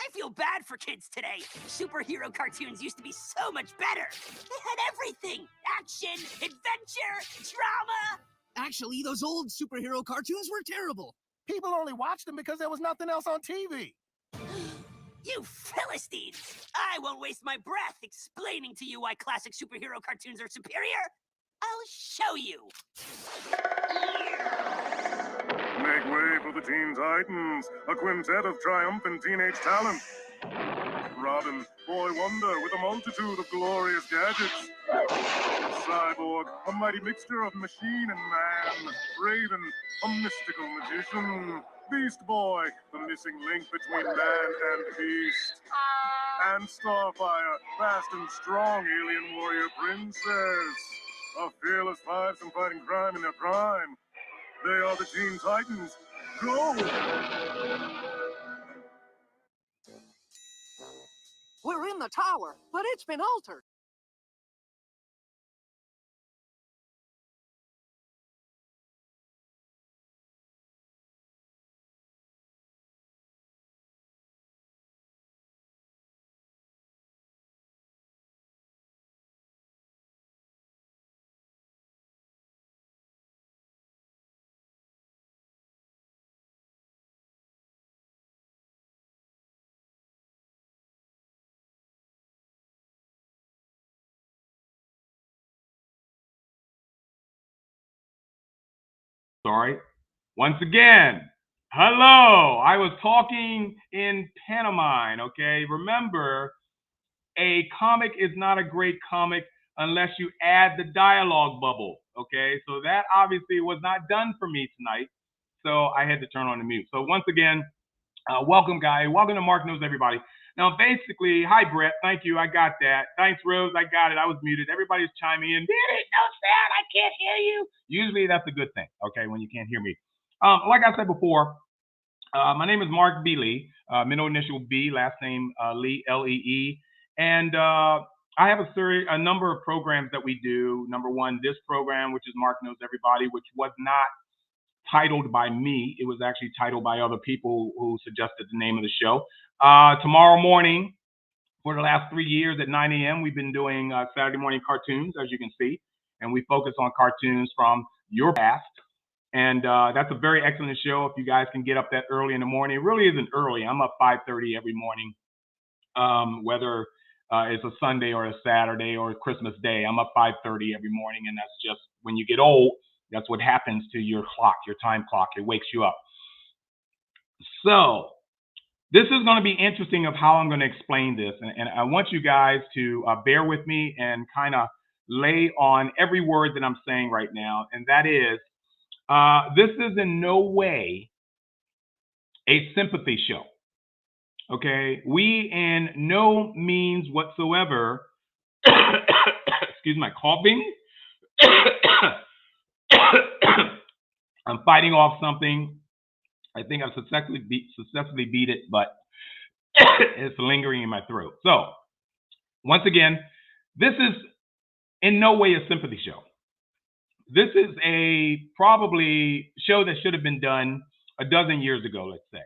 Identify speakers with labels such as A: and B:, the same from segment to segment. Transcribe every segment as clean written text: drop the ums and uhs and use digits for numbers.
A: I feel bad for kids today. Superhero cartoons used to be so much better. They had everything. Action, adventure, drama.
B: Actually, those old superhero cartoons were terrible.
C: People only watched them because there was nothing else on TV.
A: You Philistines! I won't waste my breath explaining to you why classic superhero cartoons are superior. I'll show you.
D: Make way for the Teen Titans, a quintet of triumphant teenage talent. Robin, Boy Wonder with a multitude of glorious gadgets. Cyborg, a mighty mixture of machine and man. Raven, a mystical magician. Beast Boy, the missing link between man and beast. And Starfire, fast and strong alien warrior princess. A fearless five-some fighting crime in their prime. They are the Teen Titans. Go!
B: We're in the tower, but it's been altered.
E: Sorry. Once again, hello. I was talking in pantomime, okay? Remember, a comic is not a great comic unless you add the dialogue bubble, okay? So that obviously was not done for me tonight, so I had to turn on the mute. So once again, welcome, guys. Welcome to Marc Knows Everybody. Now, basically, hi, Brett. Thank you. I got that. Thanks, Rose. I got it. I was muted. Everybody's chiming in. Did it? No sound. I can't hear you. Usually, that's a good thing, okay, when you can't hear me. Like I said before, my name is Marc B. Lee, middle initial B, last name Lee, L-E-E. And I have a number of programs that we do. Number one, this program, which is Marc Knows Everybody, which was not titled by me. It was actually titled by other people who suggested the name of the show. Tomorrow morning, for the last 3 years at 9 a.m., we've been doing Saturday morning cartoons, as you can see. And we focus on cartoons from your past. And that's a very excellent show if you guys can get up that early in the morning. It really isn't early. I'm up 5:30 every morning, whether it's a Sunday or a Saturday or Christmas Day. I'm up 5:30 every morning, and that's just when you get old. That's what happens to your clock, your time clock. It wakes you up. So this is going to be interesting of how I'm going to explain this. And I want you guys to bear with me and kind of lay on every word that I'm saying right now. And that is, this is in no way a sympathy show. Okay? We in no means whatsoever, excuse my coughing. I'm fighting off something. I think I've successfully beat it, but it's lingering in my throat. So, once again, this is in no way a sympathy show. This is a probably show that should have been done a dozen years ago, let's say.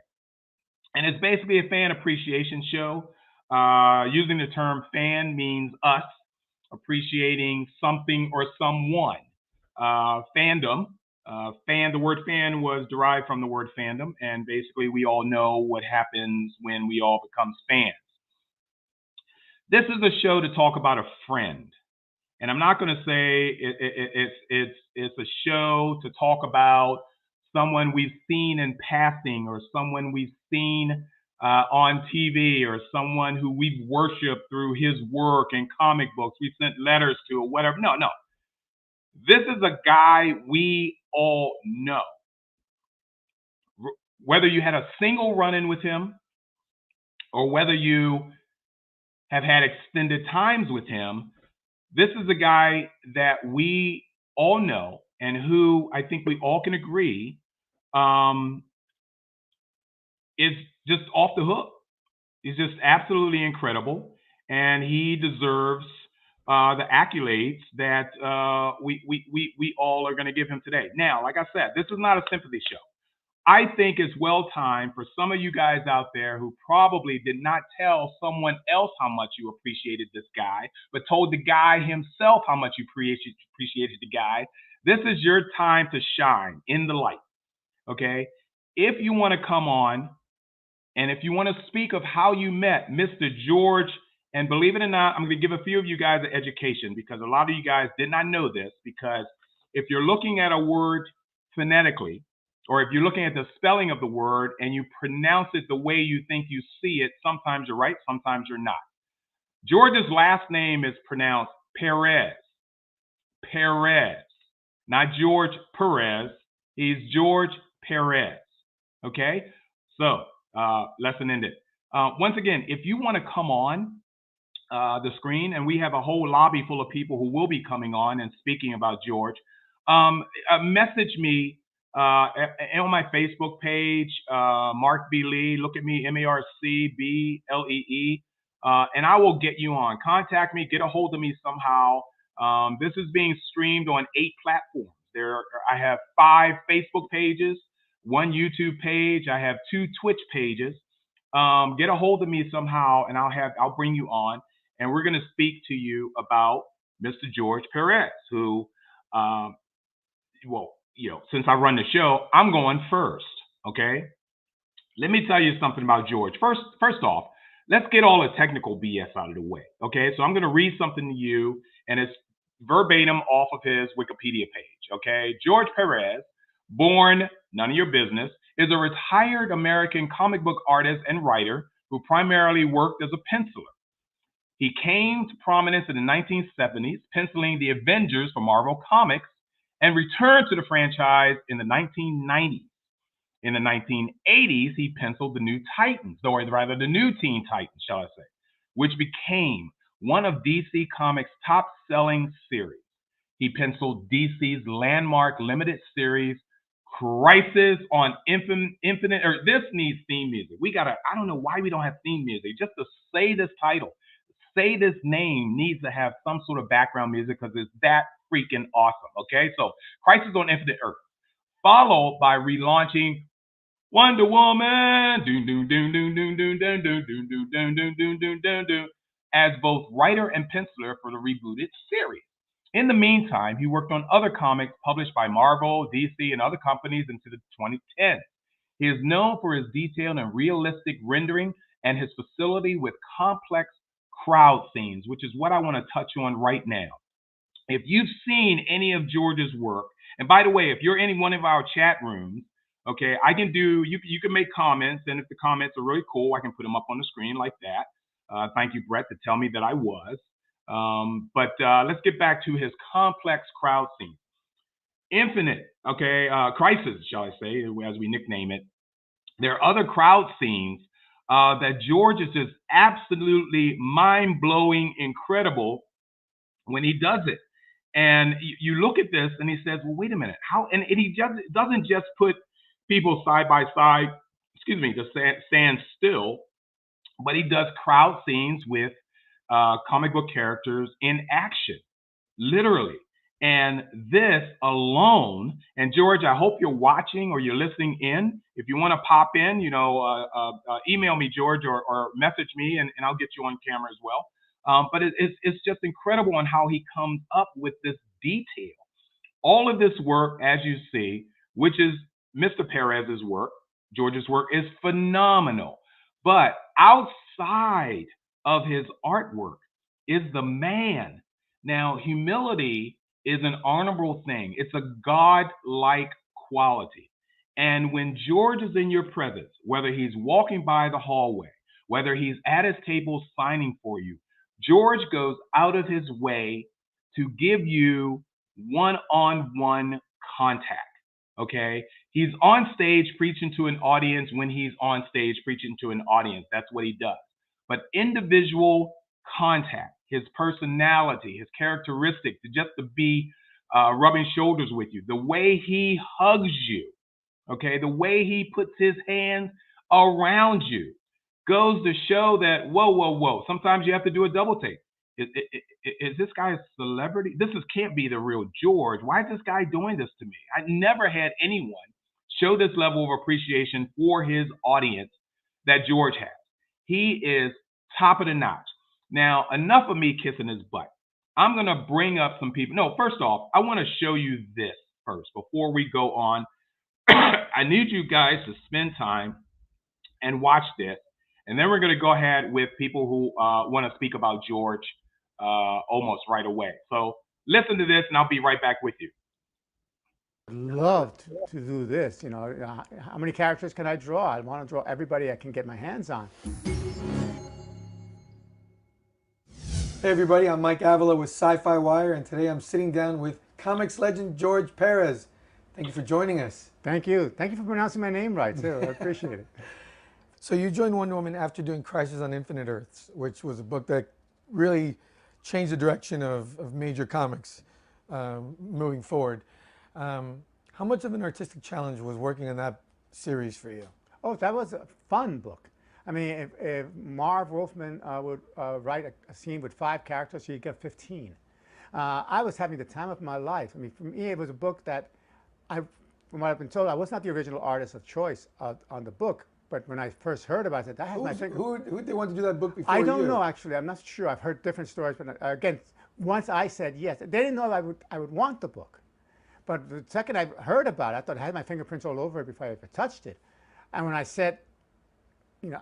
E: And it's basically a fan appreciation show. Using the term fan means us appreciating something or someone. Fandom. The word fan was derived from the word fandom, and basically we all know what happens when we all become fans. This is a show to talk about a friend, and I'm not going to say it's a show to talk about someone we've seen in passing or someone we've seen on TV or someone who we've worshipped through his work and comic books we sent letters to or whatever. No. This is a guy we all know. Whether you had a single run-in with him or whether you have had extended times with him, this is a guy that we all know and who I think we all can agree is just off the hook. He's just absolutely incredible, and he deserves the accolades that we all are going to give him today. Now, like I said, this is not a sympathy show. I think it's well timed for some of you guys out there who probably did not tell someone else how much you appreciated this guy, but told the guy himself how much you appreciated the guy. This is your time to shine in the light, okay? If you want to come on and if you want to speak of how you met Mr. George, and believe it or not, I'm going to give a few of you guys an education because a lot of you guys did not know this, because if you're looking at a word phonetically, or if you're looking at the spelling of the word and you pronounce it the way you think you see it, sometimes you're right, sometimes you're not. George's last name is pronounced Perez. Perez. Not George Perez. He's George Perez. Okay? So, lesson ended. Once again, if you want to come on the screen, and we have a whole lobby full of people who will be coming on and speaking about George, message me on my Facebook page, Marc B. Lee. Look at me, MarcBlee, and I will get you on. Contact me, get a hold of me somehow. This is being streamed on 8 platforms. I have 5 Facebook pages, 1 YouTube page. I have 2 Twitch pages. Get a hold of me somehow, and I'll bring you on, and we're going to speak to you about Mr. George Perez, who, well, you know, since I run the show, I'm going first. Okay, let me tell you something about George. First off, let's get all the technical BS out of the way. Okay, so I'm going to read something to you, and it's verbatim off of his Wikipedia page. Okay, George Perez, born none of your business, is a retired American comic book artist and writer who primarily worked as a penciler. He came to prominence in the 1970s, penciling the Avengers for Marvel Comics, and returned to the franchise in the 1990s. In the 1980s, he penciled the New Titans, or rather the New Teen Titans, shall I say, which became one of DC Comics' top-selling series. He penciled DC's landmark limited series, Crisis on Infinite, or this needs theme music. I don't know why we don't have theme music. Just to say this title, say this name needs to have some sort of background music because it's that freaking awesome. Okay, so Crisis on Infinite Earth, followed by relaunching Wonder Woman, as both writer and penciler for the rebooted series. In the meantime, he worked on other comics published by Marvel, DC, and other companies into the 2010s. He is known for his detailed and realistic rendering and his facility with complex crowd scenes, which is what I want to touch on right now. If you've seen any of George's work, and by the way, if you're in one of our chat rooms, okay, I can do, you can make comments, and if the comments are really cool, I can put them up on the screen like that. Thank you, Brett, to tell me that I was. But let's get back to his complex crowd scene. Infinite, okay, Crisis, shall I say, as we nickname it. There are other crowd scenes that George is just absolutely mind-blowing, incredible when he does it. And you look at this and he says, well, wait a minute, how? And he just doesn't just put people side by side, to stand still, but he does crowd scenes with comic book characters in action, literally. And this alone, and George, I hope you're watching or you're listening in. If you want to pop in, email me, George, or message me, and I'll get you on camera as well. But it's just incredible on how he comes up with this detail. All of this work, as you see, which is Mr. Perez's work, George's work, is phenomenal. But outside of his artwork is the man. Now, humility is an honorable thing. It's a God-like quality. And when George is in your presence, whether he's walking by the hallway, whether he's at his table signing for you, George goes out of his way to give you one-on-one contact, okay? He's on stage preaching to an audience when he's on stage preaching to an audience. That's what he does. But individual contact, his personality, his characteristics, just to be rubbing shoulders with you, the way he hugs you, okay, the way he puts his hands around you, goes to show that, whoa. Sometimes you have to do a double take. Is this guy a celebrity? Can't be the real George. Why is this guy doing this to me? I never had anyone show this level of appreciation for his audience that George has. He is top of the notch. Now, enough of me kissing his butt. I'm going to bring up some people. No, first off, I want to show you this first before we go on. I need you guys to spend time and watch this. And then we're going to go ahead with people who want to speak about George almost right away. So listen to this, and I'll be right back with you.
F: Love to do this. How many characters can I draw? I want to draw everybody I can get my hands on.
G: Hey everybody, I'm Mike Avila with Sci-Fi Wire, and today I'm sitting down with comics legend George Perez. Thank you for joining us.
F: Thank you. Thank you for pronouncing my name right, too. I appreciate it.
G: So you joined Wonder Woman after doing Crisis on Infinite Earths, which was a book that really changed the direction of major comics moving forward. How much of an artistic challenge was working on that series for you?
F: Oh, that was a fun book. I mean, if Marv Wolfman would write a scene with 5 characters, you'd get 15. I was having the time of my life. I mean, for me, it was a book that, from what I've been told, I was not the original artist of choice on the book. But when I first heard about it, I had my finger.
G: Who did they want to do that book before
F: I don't
G: you?
F: know, actually. I'm not sure. I've heard different stories. But again, once I said yes, they didn't know I would want the book. But the second I heard about it, I thought I had my fingerprints all over it before I ever touched it. And when I said,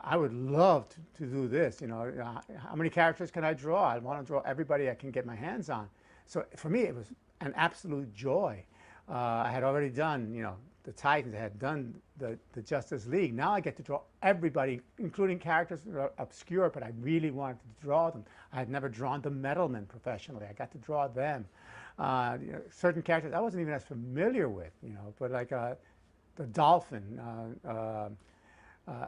F: I would love to do this, how many characters can I draw? I want to draw everybody I can get my hands on. So for me, it was an absolute joy. I had already done, the Titans. I had done the Justice League. Now I get to draw everybody, including characters that are obscure, but I really wanted to draw them. I had never drawn the Metalmen professionally. I got to draw them. Certain characters I wasn't even as familiar with, but like the Dolphin,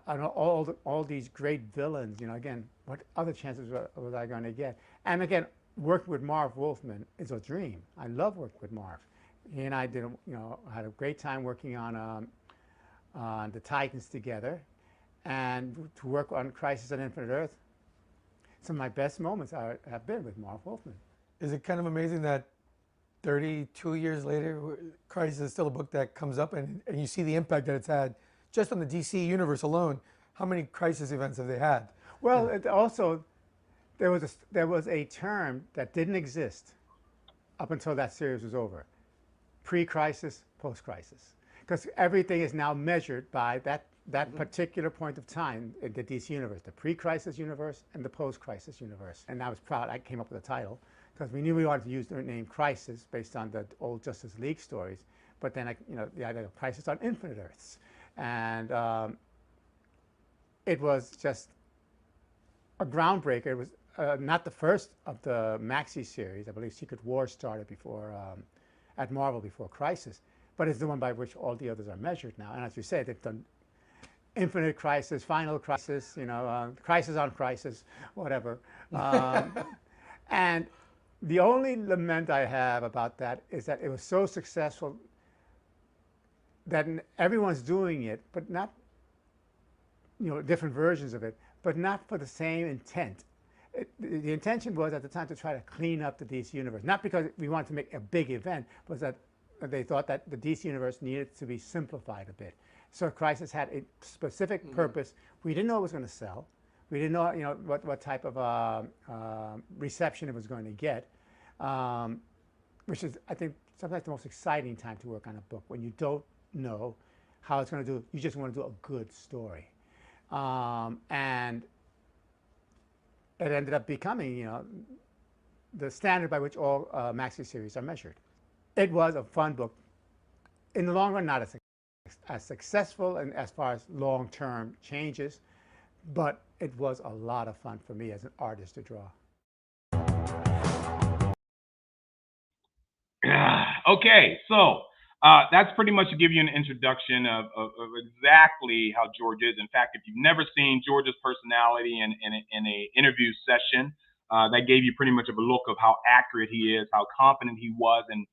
F: and all these great villains. Again, what other chances was I going to get? And again, working with Marv Wolfman is a dream. I love working with Marv. He and I did, had a great time working on the Titans together, and to work on Crisis on Infinite Earth. Some of my best moments have been with Marv Wolfman.
G: Is it kind of amazing that 32 years later, Crisis is still a book that comes up, and you see the impact that it's had just on the DC universe alone? How many Crisis events have they had?
F: Well, also, there was a term that didn't exist up until that series was over. Pre-crisis, post-crisis. Because everything is now measured by that particular point of time in the DC universe, the pre-crisis universe and the post-crisis universe. And I was proud I came up with a title, because we knew we wanted to use the name Crisis based on the old Justice League stories. But then, the idea of Crisis on Infinite Earths. And it was just a groundbreaker. It was not the first of the Maxi series. I believe Secret Wars started before, at Marvel before Crisis. But it's the one by which all the others are measured now. And as you say, they've done Infinite Crisis, Final Crisis, Crisis on Crisis, whatever. And the only lament I have about that is that it was so successful that everyone's doing it, but not, different versions of it, but not for the same intent. The intention was at the time to try to clean up the DC universe, not because we wanted to make a big event, but that they thought that the DC universe needed to be simplified a bit. So Crisis had a specific purpose. We didn't know it was going to sell. We didn't know, what type of reception it was going to get, which is, I think, sometimes the most exciting time to work on a book, when you don't know how it's going to do. You just want to do a good story. And it ended up becoming, the standard by which all Maxi series are measured. It was a fun book. In the long run, not as successful and as far as long-term changes, but it was a lot of fun for me as an artist to draw.
E: Okay, so that's pretty much to give you an introduction of exactly how George is. In fact, if you've never seen George's personality in an interview session, that gave you pretty much of a look of how accurate he is, how confident he was in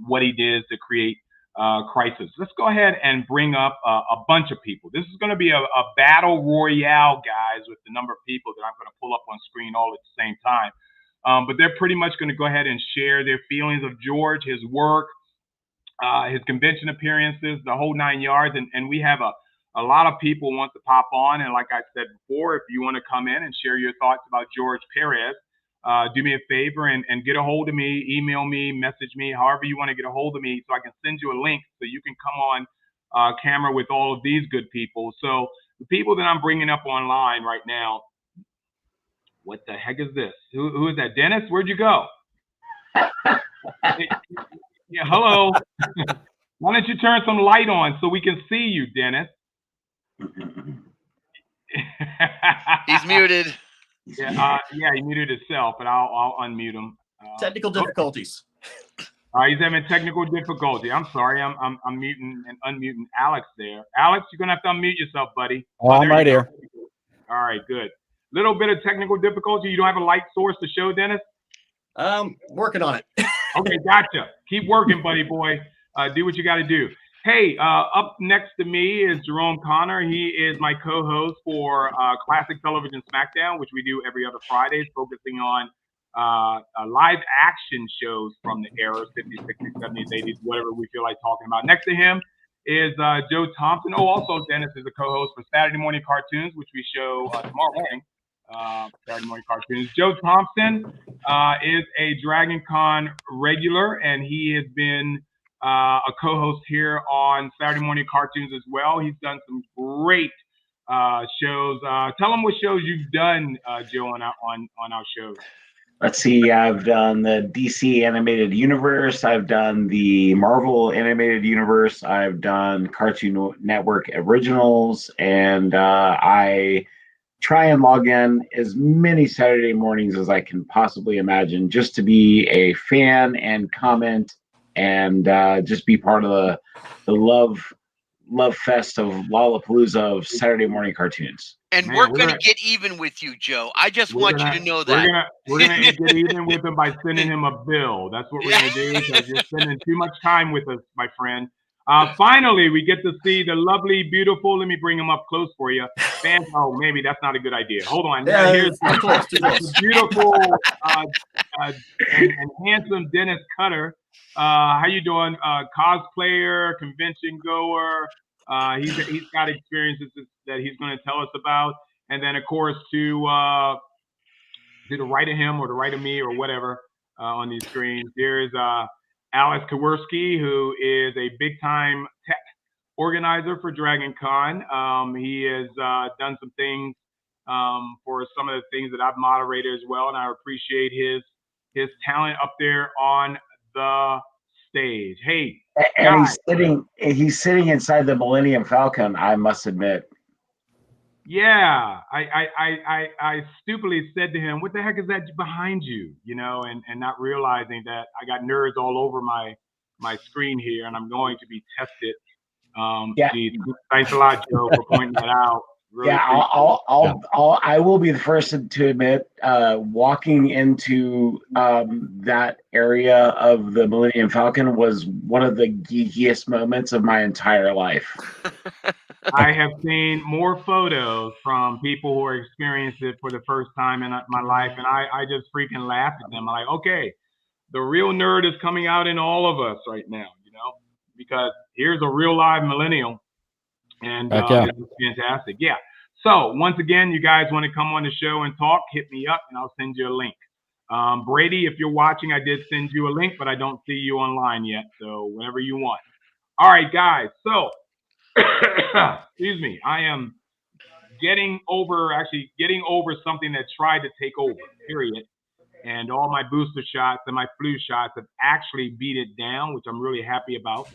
E: what he did to create Crisis. Let's go ahead and bring up a bunch of people. This is going to be a battle royale, guys, with the number of people that I'm going to pull up on screen all at the same time. But they're pretty much going to go ahead and share their feelings of George, his work, his convention appearances, the whole 9 yards, and we have a lot of people want to pop on. And like I said before, if you want to come in and share your thoughts about George Perez, do me a favor and get a hold of me, email me, message me, however you want to get a hold of me, so I can send you a link so you can come on camera with all of these good people. So the people that I'm bringing up online right now, what the heck is this? Who is that? Dennis, where'd you go? Yeah, hello. Why don't you turn some light on so we can see you, Dennis?
H: He's muted.
E: Yeah, he muted himself, but I'll unmute him.
I: Technical difficulties.
E: He's having technical difficulty. I'm sorry. I'm muting and unmuting Alex there. Alex, you're gonna have to unmute yourself, buddy.
J: Oh, I'm right here.
E: All right, good. Little bit of technical difficulty. You don't have a light source to show, Dennis?
I: Working on it.
E: Okay, gotcha. Keep working, buddy boy. Do what you got to do. Hey, up next to me is Jerome Connor. He is my co-host for Classic Television SmackDown, which we do every other Fridays, focusing on live action shows from the eras, 50s, 60s, 70s, 80s, whatever we feel like talking about. Next to him is Joe Thompson. Oh, also Dennis is a co-host for Saturday Morning Cartoons, which we show tomorrow morning. Saturday Morning Cartoons. Joe Thompson is a Dragon Con regular, and he has been a co-host here on Saturday Morning Cartoons as well. He's done some great shows. Tell them what shows you've done, Joe, on our shows.
J: Let's see. I've done the DC Animated Universe. I've done the Marvel Animated Universe. I've done Cartoon Network Originals, and I try and log in as many Saturday mornings as I can possibly imagine, just to be a fan and comment and just be part of the love fest of Lollapalooza of Saturday morning cartoons.
H: And
E: Man,
H: we're gonna get even with you, Joe. I just want you to know that.
E: We're gonna get even with him by sending him a bill. That's what we're gonna do, because you're spending too much time with us, my friend. Finally, we get to see the lovely, beautiful. Let me bring him up close for you. Oh, maybe that's not a good idea. Hold on.
I: Yeah,
E: Here's
I: the
E: beautiful and handsome Dennis Cutter. How you doing? Cosplayer, convention goer. He's got experiences that he's going to tell us about, and then of course to the right of him or the right of me or whatever on these screens. Here's Alex Kaworski, who is a big time tech organizer for Dragon Con. He has done some things for some of the things that I've moderated as well, and I appreciate his talent up there on the stage. Hey,
J: and he's sitting inside the Millennium Falcon, I must admit.
E: Yeah, I stupidly said to him, "What the heck is that behind you?" You know, and not realizing that I got nerds all over my screen here, and I'm going to be tested. Geez, thanks a lot, Joe, for pointing that out. Really
J: I will be the first to admit, walking into that area of the Millennium Falcon was one of the geekiest moments of my entire life.
E: I have seen more photos from people who are experiencing it for the first time in my life, and I just freaking laugh at them. I'm like, okay, the real nerd is coming out in all of us right now, you know, because here's a real live millennial, and it's fantastic. Yeah. So once again, you guys want to come on the show and talk, hit me up, and I'll send you a link. Brady, if you're watching, I did send you a link, but I don't see you online yet, so whenever you want. All right, guys. So, excuse me, I am getting over something that tried to take over, period. And all my booster shots and my flu shots have actually beat it down, which I'm really happy about.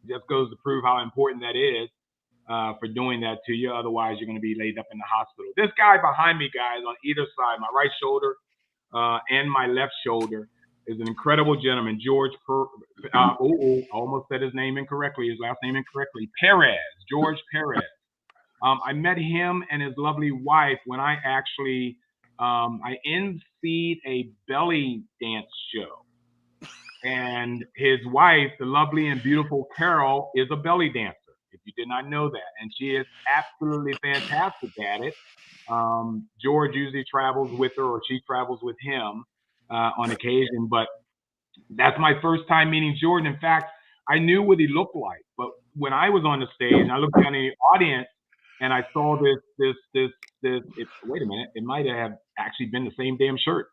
E: Just goes to prove how important that is for doing that to you. Otherwise, you're going to be laid up in the hospital. This guy behind me, guys, on either side, my right shoulder and my left shoulder, is an incredible gentleman, George I almost said his name incorrectly, his last name incorrectly, Perez, George Perez. I met him and his lovely wife when I actually, I emceed a belly dance show. And his wife, the lovely and beautiful Carol, is a belly dancer, if you did not know that. And she is absolutely fantastic at it. George usually travels with her, or she travels with him on occasion, but that's my first time meeting Jordan. In fact, I knew what he looked like. But when I was on the stage and I looked down in the audience and I saw this, wait a minute, it might have actually been the same damn shirt.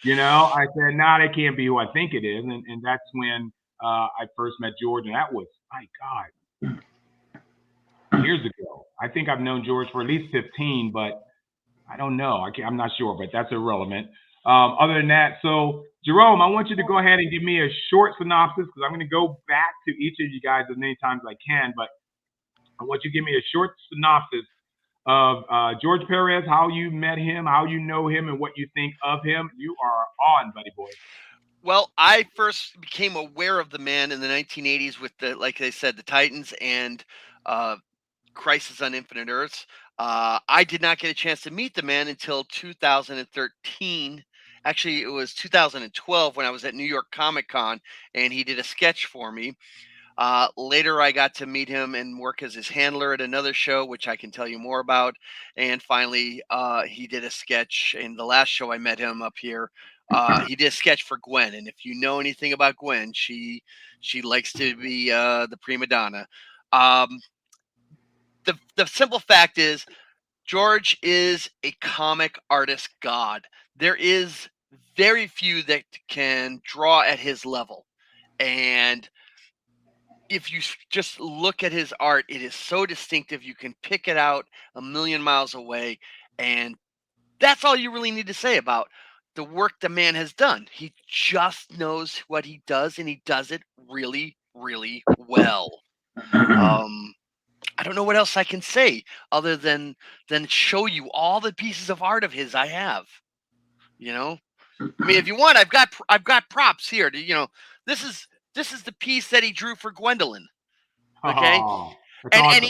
E: You know, I said, nah, that can't be who I think it is. And that's when I first met George, and that was, my God, years ago. I think I've known George for at least 15, but I don't know. I'm not sure, but that's irrelevant. Other than that, so Jerome, I want you to go ahead and give me a short synopsis, because I'm going to go back to each of you guys as many times as I can, but I want you to give me a short synopsis of George Perez, how you met him, how you know him, and what you think of him. You are on, buddy boy.
H: Well, I first became aware of the man in the 1980s with the, like I said, the Titans and Crisis on Infinite Earths. I did not get a chance to meet the man until 2013. Actually, it was 2012 when I was at New York Comic Con, and he did a sketch for me. Later, I got to meet him and work as his handler at another show, which I can tell you more about. And finally, he did a sketch in the last show I met him up here. He did a sketch for Gwen, and if you know anything about Gwen, she likes to be the prima donna. The simple fact is, George is a comic artist god. There is very few that can draw at his level, and if you just look at his art, it is so distinctive. You can pick it out a million miles away, and that's all you really need to say about the work the man has done. He just knows what he does, and he does it really, really well. I don't know what else I can say other than show you all the pieces of art of his I have. You know, I mean, if you want, I've got props here. This is the piece that he drew for Gwendolyn. Okay, and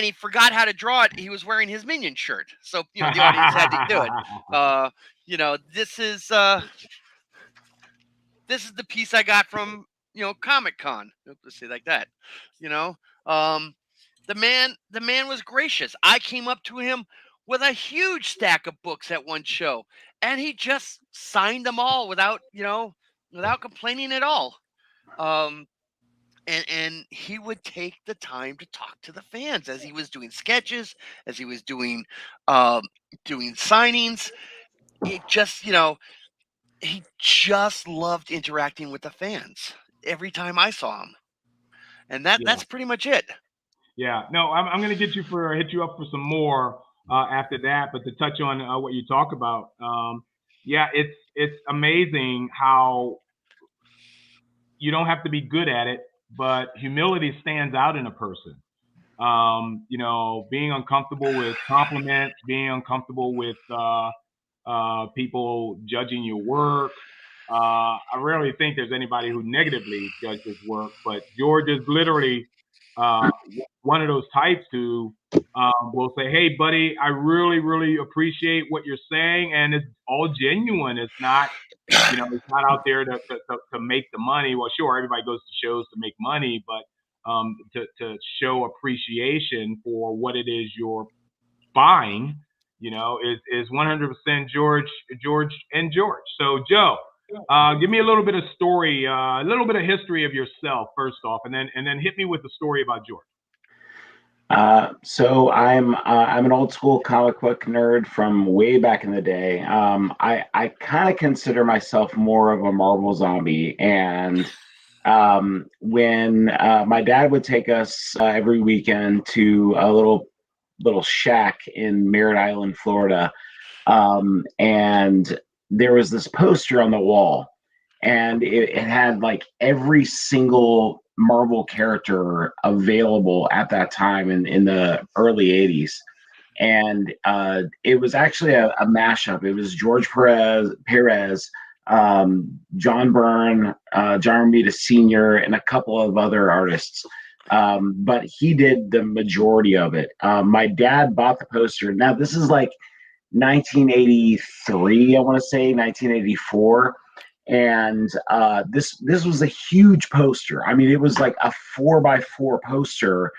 H: he forgot how to draw it. He was wearing his Minion shirt, so the audience had to do it. This is the piece I got from Comic Con. Let's say like that. The man was gracious. I came up to him with a huge stack of books at one show, and he just signed them all without complaining at all. And he would take the time to talk to the fans as he was doing sketches, as he was doing signings. He just loved interacting with the fans every time I saw him, and that's pretty much it.
E: Yeah, no, I'm going to hit you up for some more after that. But to touch on what you talk about, it's amazing how you don't have to be good at it, but humility stands out in a person. Being uncomfortable with compliments, being uncomfortable with people judging your work. I rarely think there's anybody who negatively judges work, but George is literally one of those types who will say, "Hey, buddy, I really, really appreciate what you're saying," and it's all genuine. It's not, it's not out there to make the money. Well, sure, everybody goes to shows to make money, but to show appreciation for what it is you're buying, is 100% George. So, Joe, give me a little bit of story, a little bit of history of yourself first off, and then hit me with the story about George.
J: So I'm an old school comic book nerd from way back in the day. I kind of consider myself more of a Marvel zombie, and when my dad would take us every weekend to a little shack in Merritt Island, Florida, and there was this poster on the wall, and it had like every single Marvel character available at that time in the early 80s. And it was actually a mashup. It was George Perez, John Byrne, John Romita Sr., and a couple of other artists. But he did the majority of it. My dad bought the poster. Now, this is like 1983, I want to say, 1984. And this was a huge poster. I mean, it was like a 4x4 poster,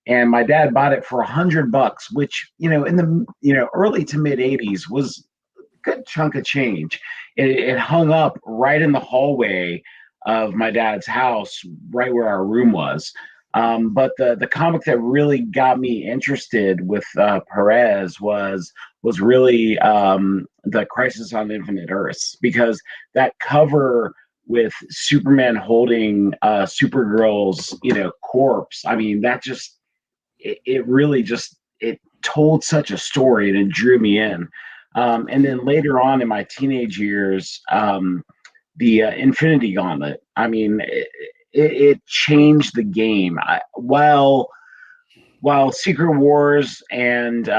J: and my dad bought it for $100, which in the early to mid 80s was a good chunk of change. It hung up right in the hallway of my dad's house, right where our room was. But the comic that really got me interested with Perez was really the Crisis on Infinite Earths, because that cover with Superman holding Supergirl's corpse. I mean, that just it really just it told such a story, and it drew me in. And then later on in my teenage years, the Infinity Gauntlet. I mean, it changed the game. While Secret Wars and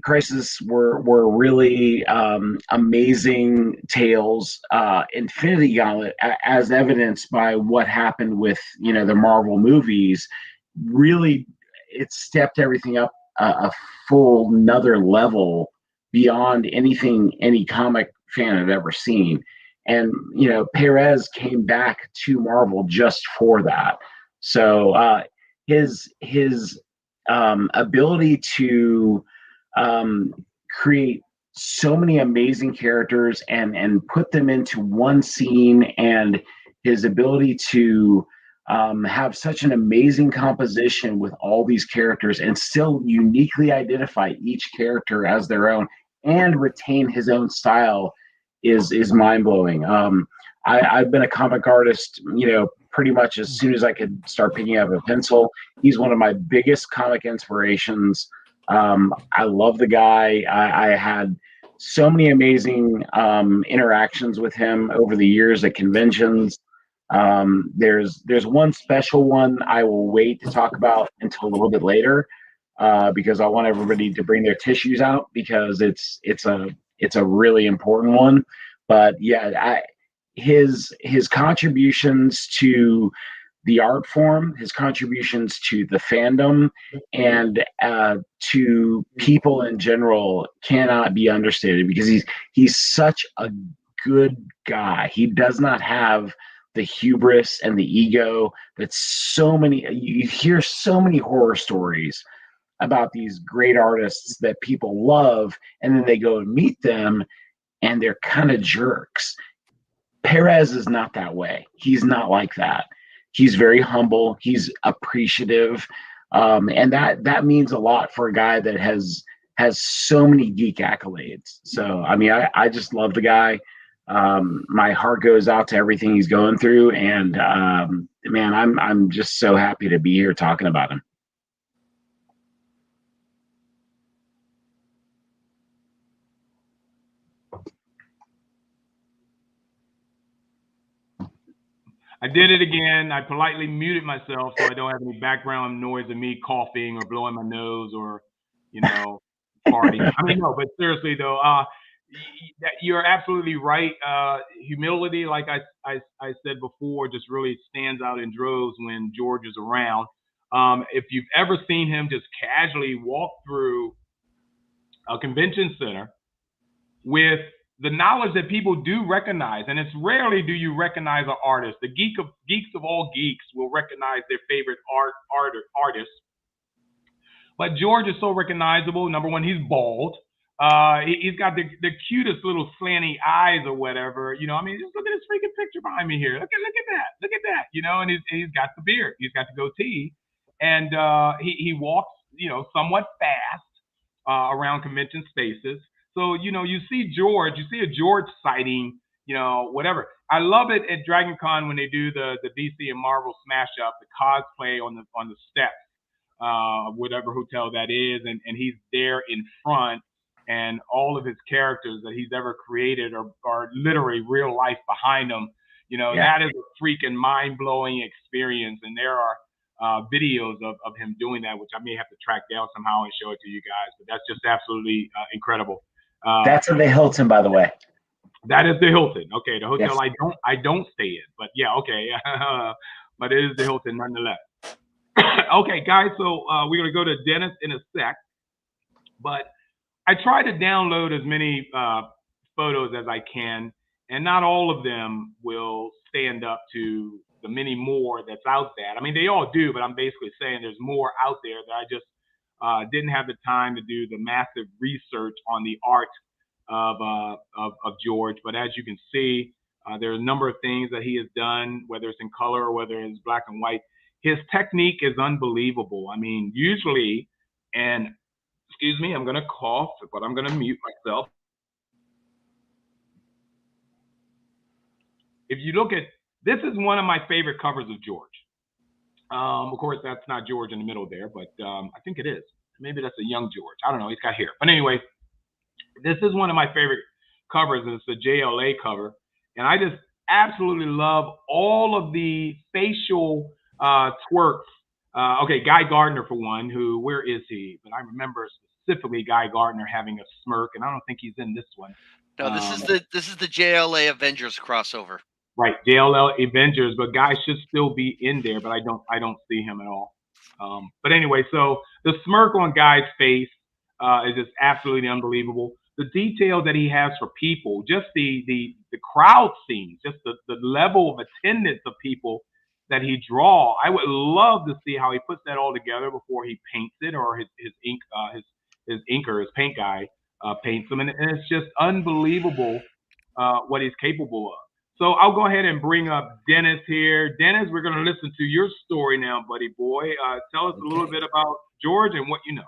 J: Crisis were really amazing tales, Infinity Gauntlet, as evidenced by what happened with the Marvel movies, really it stepped everything up a full another level beyond anything any comic fan had ever seen. And Perez came back to Marvel just for that. So his ability to create so many amazing characters and put them into one scene, and his ability to have such an amazing composition with all these characters and still uniquely identify each character as their own and retain his own style is mind-blowing. I've been a comic artist, pretty much as soon as I could start picking up a pencil. He's one of my biggest comic inspirations. I love the guy. I had so many amazing interactions with him over the years at conventions. There's one special one I will wait to talk about until a little bit later, because I want everybody to bring their tissues out, because it's a really important one. But yeah, his contributions to the art form, his contributions to the fandom, and to people in general cannot be understated, because he's such a good guy. He does not have the hubris and the ego that you hear so many horror stories about these great artists that people love, and then they go and meet them and they're kind of jerks. Perez is not that way. He's not like that. He's very humble. He's appreciative, and that means a lot for a guy that has so many geek accolades. So I mean, I just love the guy. My heart goes out to everything he's going through, and man, I'm just so happy to be here talking about him.
E: I did it again. I politely muted myself so I don't have any background noise of me coughing or blowing my nose or, farting. I mean, no, but seriously though, you're absolutely right. Humility, like I said before, just really stands out in droves when George is around. If you've ever seen him just casually walk through a convention center with the knowledge that people do recognize, and it's rarely do you recognize an artist. The geeks of all geeks will recognize their favorite artist. But George is so recognizable. Number one, he's bald. He's got the cutest little slanty eyes or whatever. Just look at this freaking picture behind me here. Look at that. And he's got the beard. He's got the goatee, and he walks, somewhat fast around convention spaces. So, you see a George sighting, whatever. I love it at Dragon Con when they do the DC and Marvel smash up, the cosplay on the steps, whatever hotel that is, and he's there in front, and all of his characters that he's ever created are literally real life behind him. That is a freaking mind-blowing experience, and there are videos of him doing that, which I may have to track down somehow and show it to you guys, but that's just absolutely incredible.
J: That's at the Hilton, by the way.
E: That is the Hilton. Okay, the hotel
J: Yes.
E: I don't stay in, but yeah, okay. But it is the Hilton nonetheless. Okay, guys, so we're gonna go to Dennis in a sec, but I try to download as many photos as I can, and not all of them will stand up to the many more that's out there. I mean, they all do, but I'm basically saying there's more out there that I just didn't have the time to do the massive research on the art of George. But as you can see, There are a number of things that he has done, whether it's in color or whether it's black and white. His technique is unbelievable. I mean, usually, and excuse me, I'm going to cough, but I'm going to mute myself. If you look at, this is one of my favorite covers of George. Of course, that's not George in the middle there, but I think it is. Maybe that's a young George. I don't know. He's got hair. But anyway, this is one of my favorite covers, and it's the JLA cover. And I just absolutely love all of the facial twerks. Okay, Guy Gardner for one, where is he? But I remember specifically Guy Gardner having a smirk, and I don't think he's in this one.
H: No, this is the JLA Avengers crossover.
E: Right, JLL Avengers, but Guy should still be in there, but I don't see him at all. But anyway, so the smirk on Guy's face is just absolutely unbelievable. The detail that he has for people, just the crowd scenes, just the level of attendance of people that he draw. I would love to see how he puts that all together before he paints it, or his inker, his paint guy paints them, and it's just unbelievable what he's capable of. So I'll go ahead and bring up Dennis here. Dennis, we're going to listen to your story now, buddy boy. Tell us a little bit about George and what you know.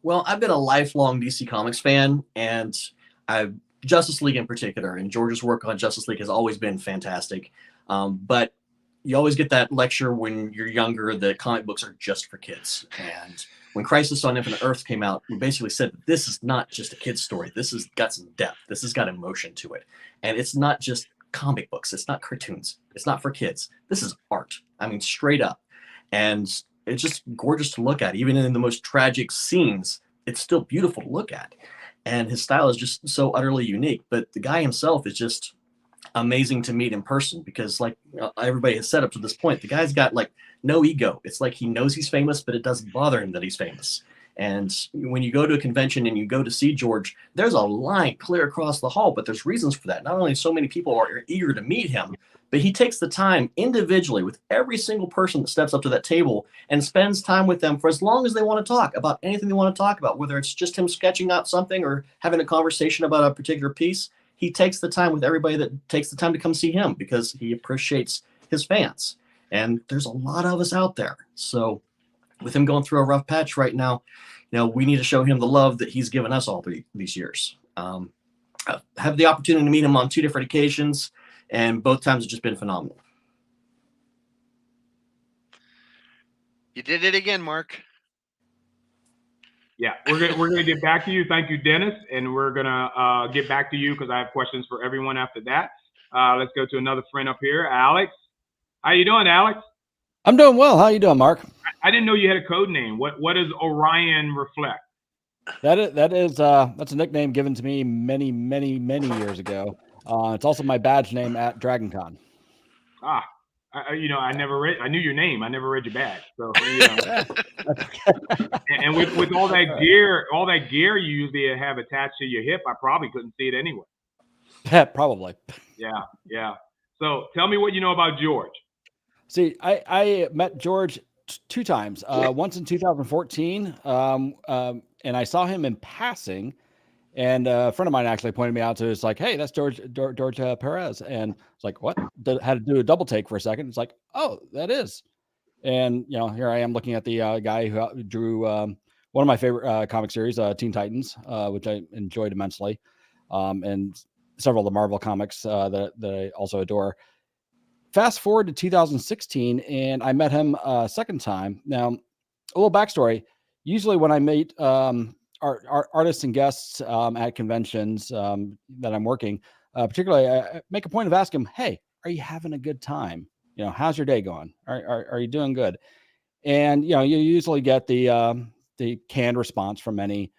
I: Well, I've been a lifelong DC Comics fan, and Justice League in particular, and George's work on Justice League has always been fantastic. But you always get that lecture when you're younger that comic books are just for kids. And when Crisis on Infinite Earths came out, we basically said, this is not just a kid's story. This has got some depth. This has got emotion to it. And it's not just comic books. It's not cartoons. It's not for kids. This is art. I mean, straight up. And it's just gorgeous to look at. Even in the most tragic scenes, it's still beautiful to look at. And his style is just so utterly unique. But the guy himself is just amazing to meet in person, because like everybody has said up to this point, the guy's got like no ego. It's like he knows he's famous, but it doesn't bother him that he's famous. And when you go to a convention and you go to see George, there's a line clear across the hall, but there's reasons for that. Not only so many people are eager to meet him, but he takes the time individually with every single person that steps up to that table and spends time with them for as long as they want to talk about anything they want to talk about, whether it's just him sketching out something or having a conversation about a particular piece. He takes the time with everybody that takes the time to come see him, because he appreciates his fans. And there's a lot of us out there. So with him going through a rough patch right now, we need to show him the love that he's given us all these years. I have the opportunity to meet him on 2 different occasions, and both times have just been phenomenal.
H: You did it again, Mark.
E: Yeah, we're gonna get back to you. Thank you, Dennis, and we're gonna get back to you because I have questions for everyone after that. Let's go to another friend up here, Alex. How you doing, Alex?
K: I'm doing well. How you doing, Mark?
E: I didn't know you had a code name. What does Orion reflect?
K: That's a nickname given to me many years ago. It's also my badge name at DragonCon.
E: I never read. I knew your name. I never read your badge. So, and with all that gear you usually have attached to your hip, I probably couldn't see it anyway.
K: Probably.
E: Yeah. So, tell me what you know about George.
K: See, I met George 2 times. Once in 2014, and I saw him in passing. And a friend of mine actually pointed me out to, it's like, hey, that's George Perez. And it's like, what? Had to do a double take for a second. It's like, oh, that is. And, here I am looking at the guy who drew one of my favorite comic series, Teen Titans, which I enjoyed immensely. And several of the Marvel comics that I also adore. Fast forward to 2016, and I met him a second time. Now, a little backstory. Usually when I meet artists and guests at conventions that I'm working, particularly, I make a point of asking them, hey, are you having a good time? How's your day going? Are you doing good? And, you usually get the canned response from many.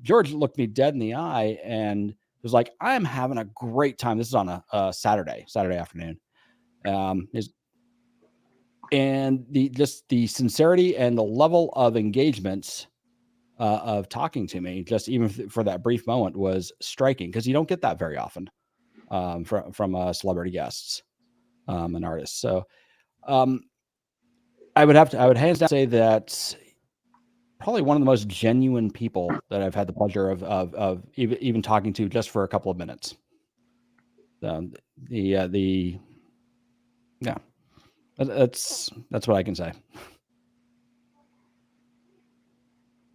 K: George looked me dead in the eye and was like, I'm having a great time. This is on a Saturday afternoon. And the sincerity and the level of engagements of talking to me, just even for that brief moment, was striking, because you don't get that very often from celebrity guests and artists. So I would hands down say that probably one of the most genuine people that I've had the pleasure of even talking to just for a couple of minutes. Yeah, that's what I can say.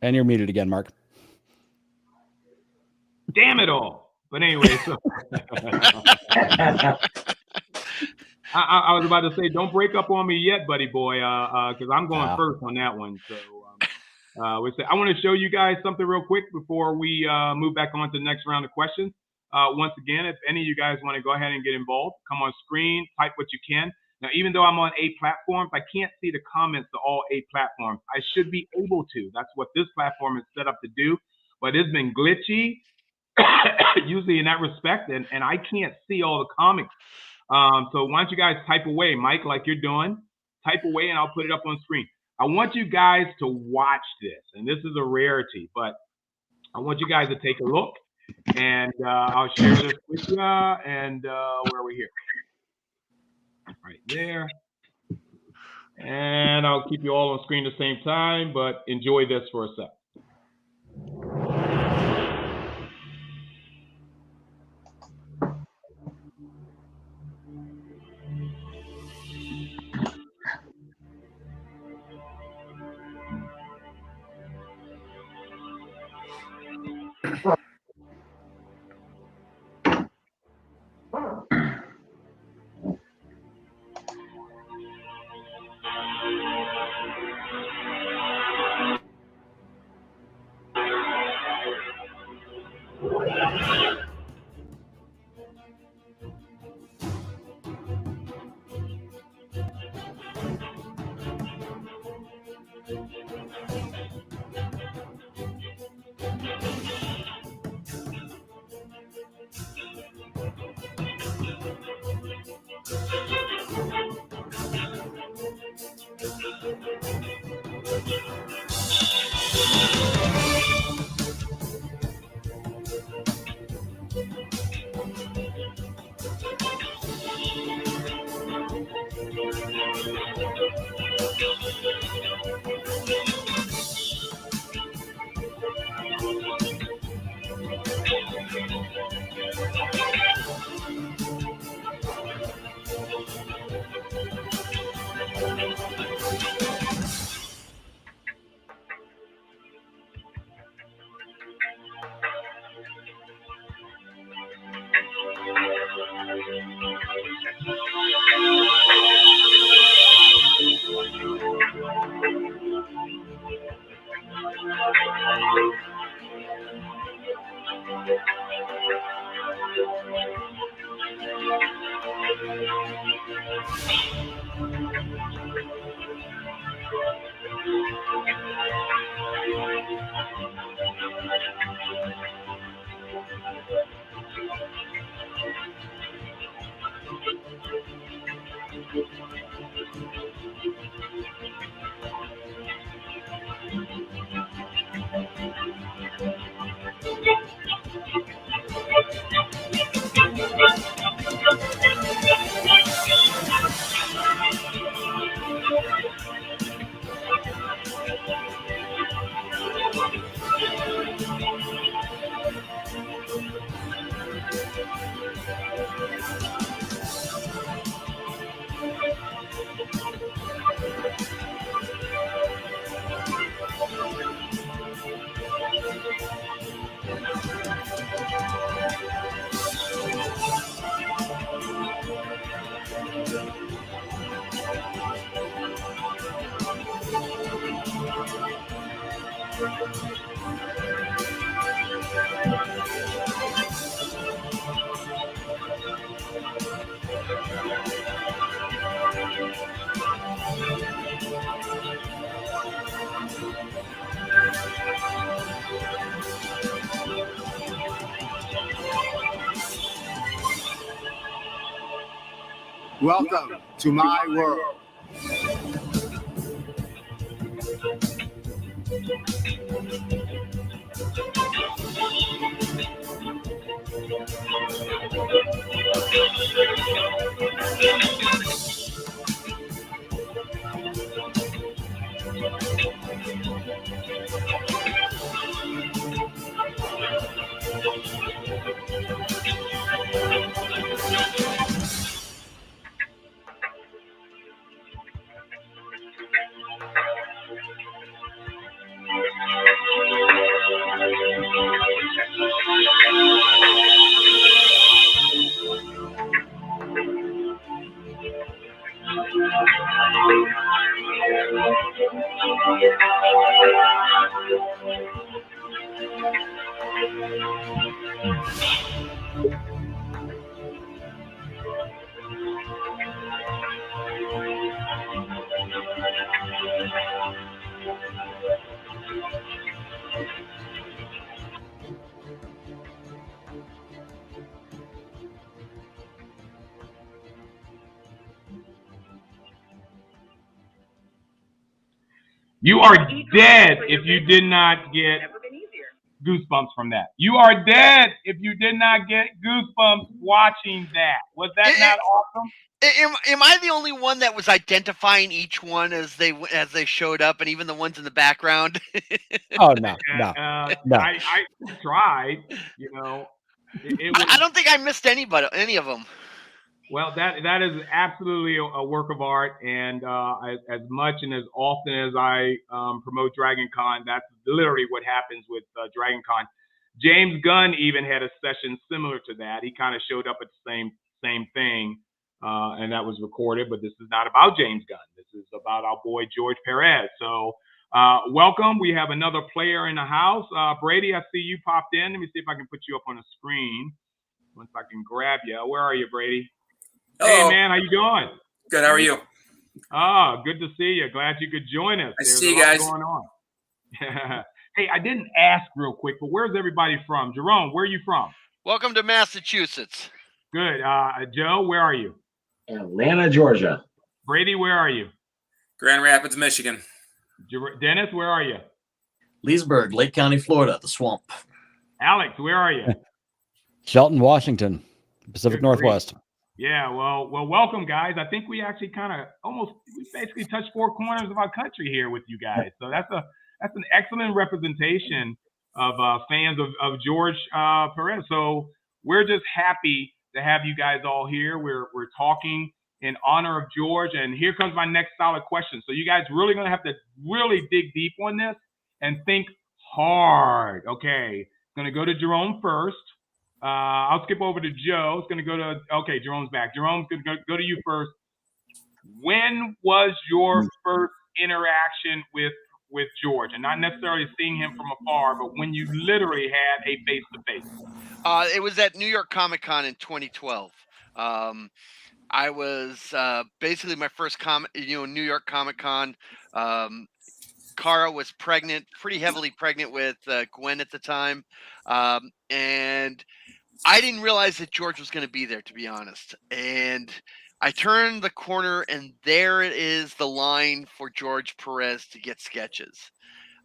K: And you're muted again, Mark.
E: Damn it all. But anyway, so I was about to say, don't break up on me yet, buddy boy, because I'm going first on that one. So I want to show you guys something real quick before we move back on to the next round of questions. Once again, if any of you guys want to go ahead and get involved, come on screen, type what you can. Now, even though I'm on 8 platforms, I can't see the comments to all 8 platforms. I should be able to. That's what this platform is set up to do. But it's been glitchy, usually in that respect, and I can't see all the comments. So why don't you guys type away, Mike, like you're doing. Type away, and I'll put it up on screen. I want you guys to watch this, and this is a rarity, but I want you guys to take a look, and I'll share this with you, and where are we here? Right there. And I'll keep you all on screen at the same time, but enjoy this for a sec.
L: Welcome to my world.
E: You are dead if you did not get goosebumps from that. You are dead if you did not get goosebumps watching that. Was that not awesome?
H: Am I the only one that was identifying each one as they showed up, and even the ones in the background?
K: Oh no.
E: I tried. You know,
H: I don't think I missed any of them.
E: Well, that is absolutely a work of art, and as much and as often as I promote Dragon Con, that's literally what happens with Dragon Con. James Gunn even had a session similar to that. He kind of showed up at the same thing, and that was recorded. But this is not about James Gunn. This is about our boy George Perez. So welcome. We have another player in the house. Brady, I see you popped in. Let me see if I can put you up on the screen. Once I can grab you. Where are you, Brady?
M: Hello.
E: Hey, man, how you doing?
M: Good. How are you?
E: Ah, good to see you. Glad you could join us.
M: Nice to see you guys.
E: Going on. Hey, I didn't ask real quick, but where's everybody from? Jerome, where are you from?
H: Welcome to Massachusetts.
E: Good. Joe, where are you?
J: Atlanta, Georgia.
E: Brady, where are you?
M: Grand Rapids, Michigan.
E: Dennis, where are you?
I: Leesburg, Lake County, Florida, the swamp.
E: Alex, where are you?
K: Shelton, Washington, Pacific Northwest.
E: Yeah, well, welcome, guys. I think we actually we basically touched four corners of our country here with you guys. So that's an excellent representation of fans of George Perez. So we're just happy to have you guys all here. We're talking in honor of George, and here comes my next solid question. So you guys really gonna have to really dig deep on this and think hard. Okay, gonna go to Jerome first. I'll skip over to Joe. It's going to go to, okay, Jerome's back. Jerome's going to go to you first. When was your first interaction with George? And not necessarily seeing him from afar, but when you literally had a face-to-face.
H: It was at New York Comic Con in 2012. I was basically my first New York Comic Con. Kara was pregnant, pretty heavily pregnant with Gwen at the time. And I didn't realize that George was going to be there, to be honest. And I turned the corner, and there it is, the line for George Perez to get sketches.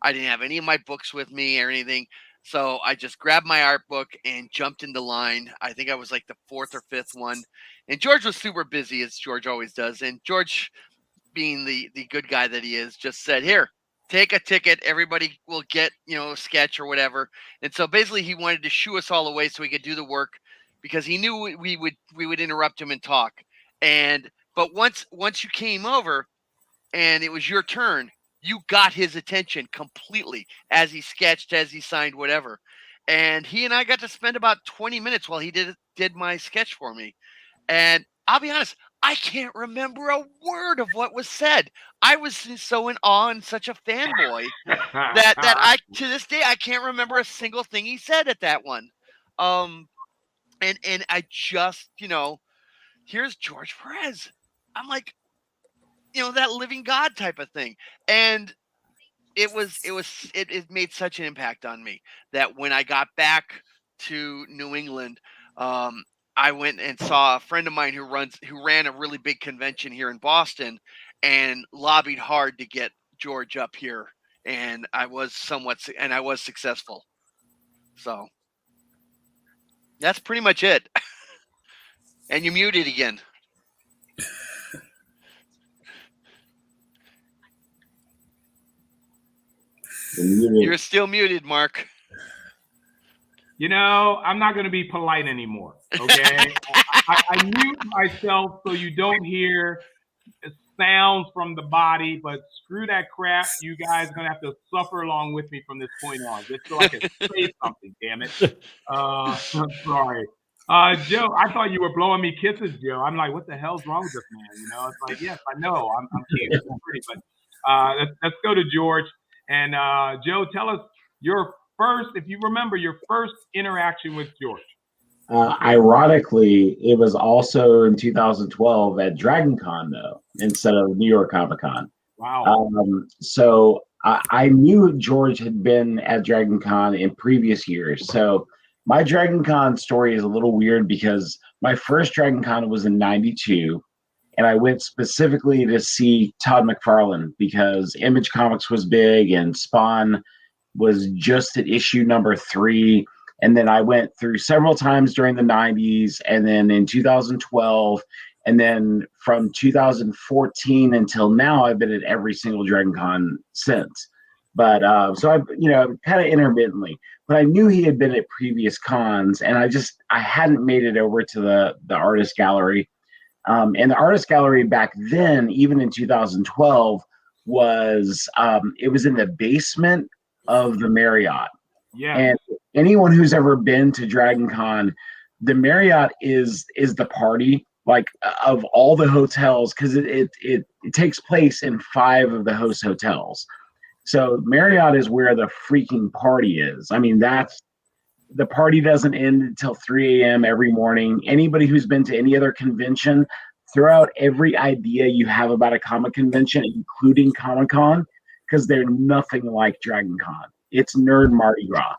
H: I didn't have any of my books with me or anything. So I just grabbed my art book and jumped into line. I think I was like the fourth or fifth one. And George was super busy, as George always does. And George, being the good guy that he is, just said, "Here, take a ticket. Everybody will get, a sketch or whatever." And so basically he wanted to shoo us all away so he could do the work, because he knew we would interrupt him and talk. But once you came over and it was your turn, you got his attention completely as he sketched, as he signed, whatever. And he and I got to spend about 20 minutes while he did my sketch for me. And I'll be honest, I can't remember a word of what was said. I was so in awe and such a fanboy that I, to this day, I can't remember a single thing he said at that one. And I just, here's George Perez. I'm like, that living God type of thing. And it made such an impact on me that when I got back to New England, I went and saw a friend of mine who ran a really big convention here in Boston, and lobbied hard to get George up here, and I was successful. So that's pretty much it. And you muted again. You're still muted, Marc.
E: I'm not going to be polite anymore, okay? I mute myself so you don't hear sounds from the body, but screw that crap. You guys are going to have to suffer along with me from this point on, just so I can say something, damn it. I'm sorry. Joe, I thought you were blowing me kisses, Joe. I'm like, what the hell's wrong with this man? You know, it's like, yes, I know, I'm cute, I'm pretty, but let's go to George. And Joe, tell us your first, if you remember, your first interaction with George.
J: Ironically, it was also in 2012 at Dragon Con, though, instead of New York Comic Con.
E: Wow.
J: So I knew George had been at Dragon Con in previous years. So my Dragon Con story is a little weird because my first Dragon Con was in '92. And I went specifically to see Todd McFarlane because Image Comics was big and Spawn was just at issue number 3. And then I went through several times during the '90s, and then in 2012, and then from 2014 until now, I've been at every single Dragon Con since. But so I've, kind of intermittently. But I knew he had been at previous cons, and I hadn't made it over to the artist gallery. And the artist gallery back then, even in 2012, was it was in the basement of the Marriott.
E: Yeah.
J: And anyone who's ever been to Dragon Con, the Marriott is the party, like, of all the hotels, because it takes place in 5 of the host hotels. So Marriott is where the freaking party is. I mean, the party doesn't end until 3 a.m. every morning. Anybody who's been to any other convention, throw out every idea you have about a comic convention, including Comic-Con, because they're nothing like Dragon Con. It's nerd Mardi Gras.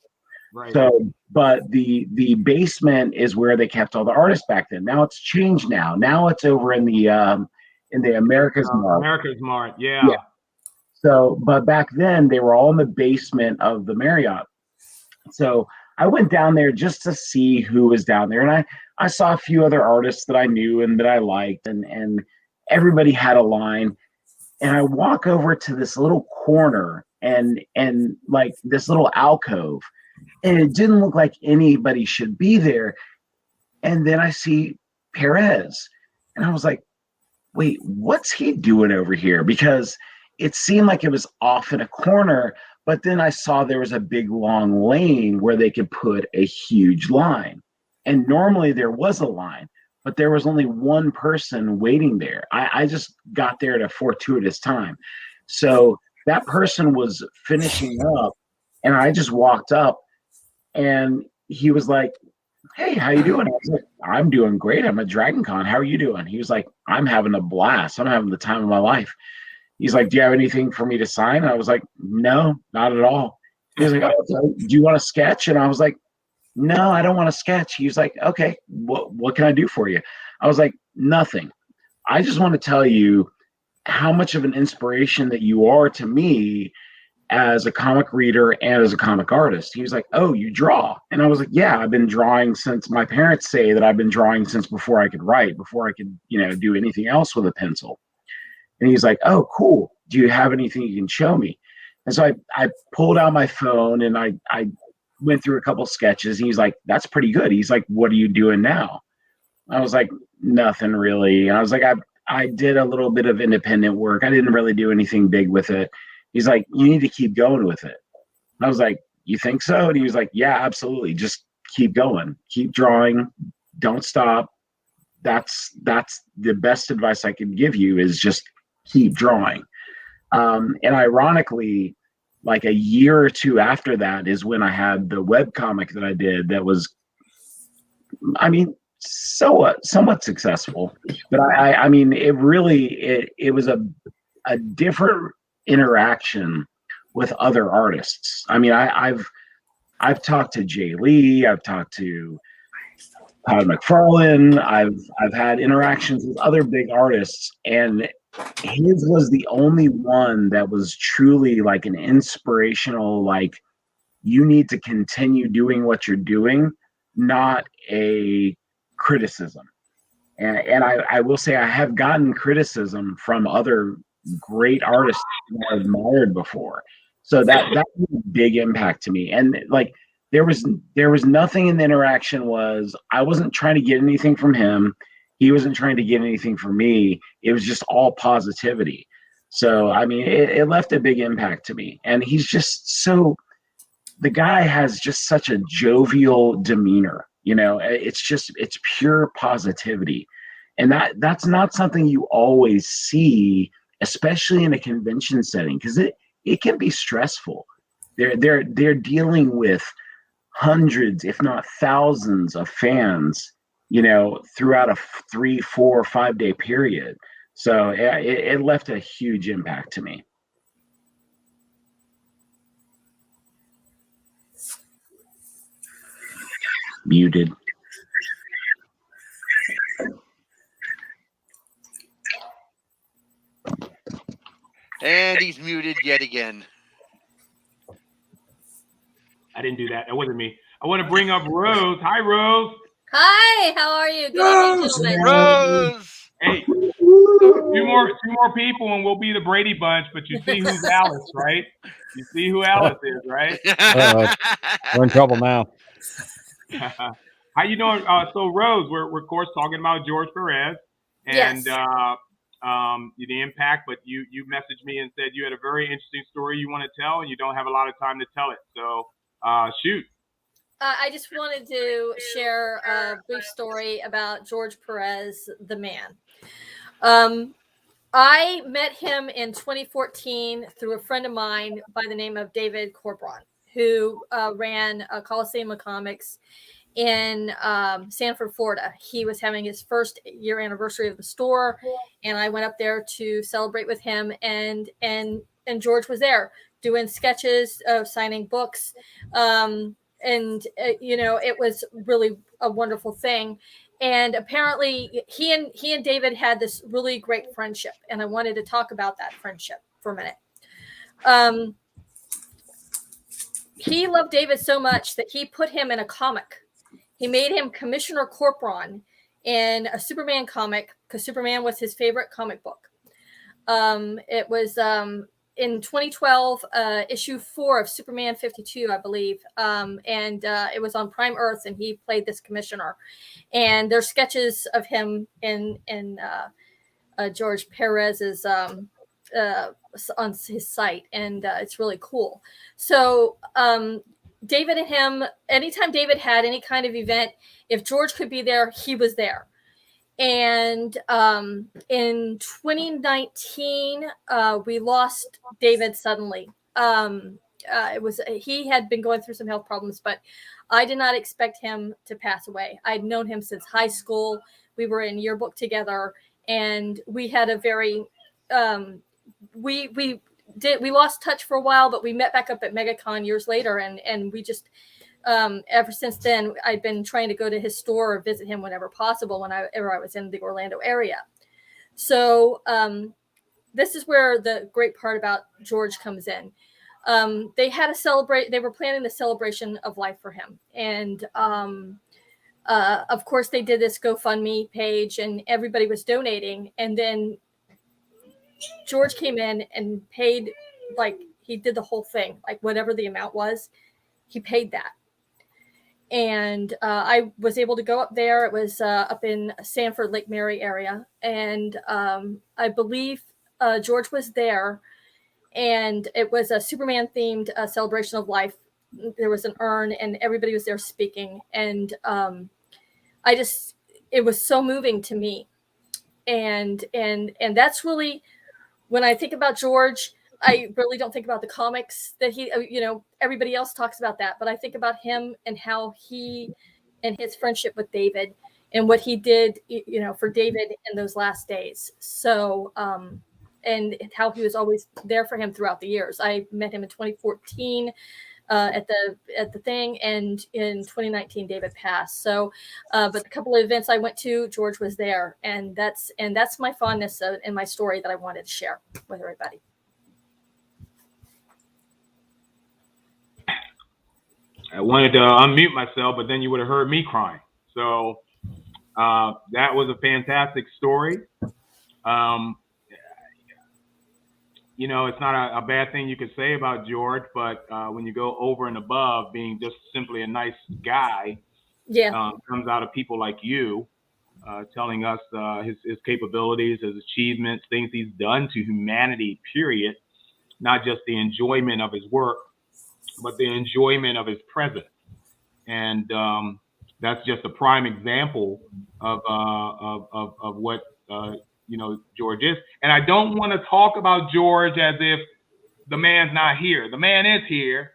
E: Right.
J: So, but the basement is where they kept all the artists back then. Now it's changed. Now it's over in the America's Mart.
E: America's Mart, yeah.
J: So, but back then they were all in the basement of the Marriott. So I went down there just to see who was down there, and I saw a few other artists that I knew and that I liked, and everybody had a line. And I walk over to this little corner and like this little alcove, and it didn't look like anybody should be there. And then I see Perez, and I was like, wait, what's he doing over here? Because it seemed like it was off in a corner, but then I saw there was a big long lane where they could put a huge line. And normally there was a line, but there was only one person waiting there. I just got there at a fortuitous time. So that person was finishing up, and I just walked up, and he was like, hey, how you doing? I was like, I'm doing great. I'm at Dragon Con. How are you doing? He was like, I'm having a blast. I'm having the time of my life. He's like, do you have anything for me to sign? And I was like, no, not at all. He was like, oh, do you want to sketch? And I was like, no, I don't want to sketch. He was like, okay, what can I do for you? I was like, nothing. I just want to tell you how much of an inspiration that you are to me as a comic reader and as a comic artist. He was like, oh, you draw? And I was like, yeah, I've been drawing since, my parents say that I've been drawing since before I could write, before I could, do anything else with a pencil. And he's like, oh, cool. Do you have anything you can show me? And so I pulled out my phone and I went through a couple sketches, and he's like, that's pretty good. He's like, what are you doing now? I was like, nothing really. And I was like, I did a little bit of independent work. I didn't really do anything big with it. He's like, you need to keep going with it. And I was like, you think so? And he was like, yeah, absolutely. Just keep going, keep drawing. Don't stop. That's the best advice I can give you, is just keep drawing. And ironically, like a year or two after that is when I had the webcomic that I did that was, I mean, somewhat successful. But I mean, it was a different interaction with other artists. I mean, I've talked to Jay Lee, I've talked to Todd McFarlane, I've had interactions with other big artists, and his was the only one that was truly like an inspirational, like, you need to continue doing what you're doing, not a criticism. And I will say I have gotten criticism from other great artists I've admired before. So that was a big impact to me. And like, there was nothing in the interaction I wasn't trying to get anything from him. He wasn't trying to get anything from me. It was just all positivity. So, I mean, it left a big impact to me. And he's just the guy has just such a jovial demeanor. You know, it's pure positivity. And that's not something you always see, especially in a convention setting, because it can be stressful. They're dealing with hundreds, if not thousands, of fans, you know, throughout a 3, 4, 5 day period. So it left a huge impact to me. Muted.
H: And he's muted yet again.
E: I didn't do that. That wasn't me. I want to bring up Rose. Hi, Rose.
N: Hi, how are you? Good evening, gentlemen.
H: Rose.
E: Hey, two more people, and we'll be the Brady Bunch. But you see who's Alice, right? You see who Alice is, right?
K: We're in trouble now.
E: How you doing? So Rose, we're of course talking about George Perez and
N: Yes.
E: The impact. But you messaged me and said you had a very interesting story you want to tell, and you don't have a lot of time to tell it. So shoot.
N: I just wanted to share a brief story about George Perez, the man. I met him in 2014 through a friend of mine by the name of David Corbron, who ran Coliseum of Comics in Sanford, Florida. He was having his first year anniversary of the store, and I went up there to celebrate with him. And George was there doing sketches, signing books, you know, it was really a wonderful thing. And apparently, he and David had this really great friendship, and I wanted to talk about that friendship for a minute. He loved David so much that he put him in a comic. He made him Commissioner Corporon in a Superman comic because Superman was his favorite comic book. It was in 2012, issue 4 of Superman 52, I believe. And it was on Prime Earth, and he played this commissioner. And there's sketches of him in George Perez's on his site, and it's really cool. So David and him, anytime David had any kind of event, if George could be there, he was there. And in 2019, we lost David suddenly. He had been going through some health problems, but I did not expect him to pass away. I'd known him since high school. We were in yearbook together, and we had a very we lost touch for a while, but we met back up at MegaCon years later, and we just ever since then, I'd been trying to go to his store or visit him whenever possible whenever I was in the Orlando area. So this is where the great part about George comes in. They were planning the celebration of life for him. And of course, they did this GoFundMe page, and everybody was donating. And then George came in and paid, like, he did the whole thing, like whatever the amount was, he paid that. And I was able to go up there. It was up in Sanford, Lake Mary area. And I believe George was there. And it was a Superman-themed celebration of life. There was an urn, and everybody was there speaking. And it was so moving to me. And that's really, when I think about George, I really don't think about the comics that he, everybody else talks about that, but I think about him and how he and his friendship with David and what he did, for David in those last days. So, and how he was always there for him throughout the years. I met him in 2014 at the thing, and in 2019 David passed. So, but a couple of events I went to, George was there, and that's my fondness in my story that I wanted to share with everybody.
E: I wanted to unmute myself, but then you would have heard me crying. So that was a fantastic story. It's not a bad thing you could say about George, but when you go over and above being just simply a nice guy, comes out of people like you, telling us his capabilities, his achievements, things he's done to humanity, period, not just the enjoyment of his work, but the enjoyment of his presence. And that's just a prime example of what George is. And I don't want to talk about George as if the man's not here. The man is here,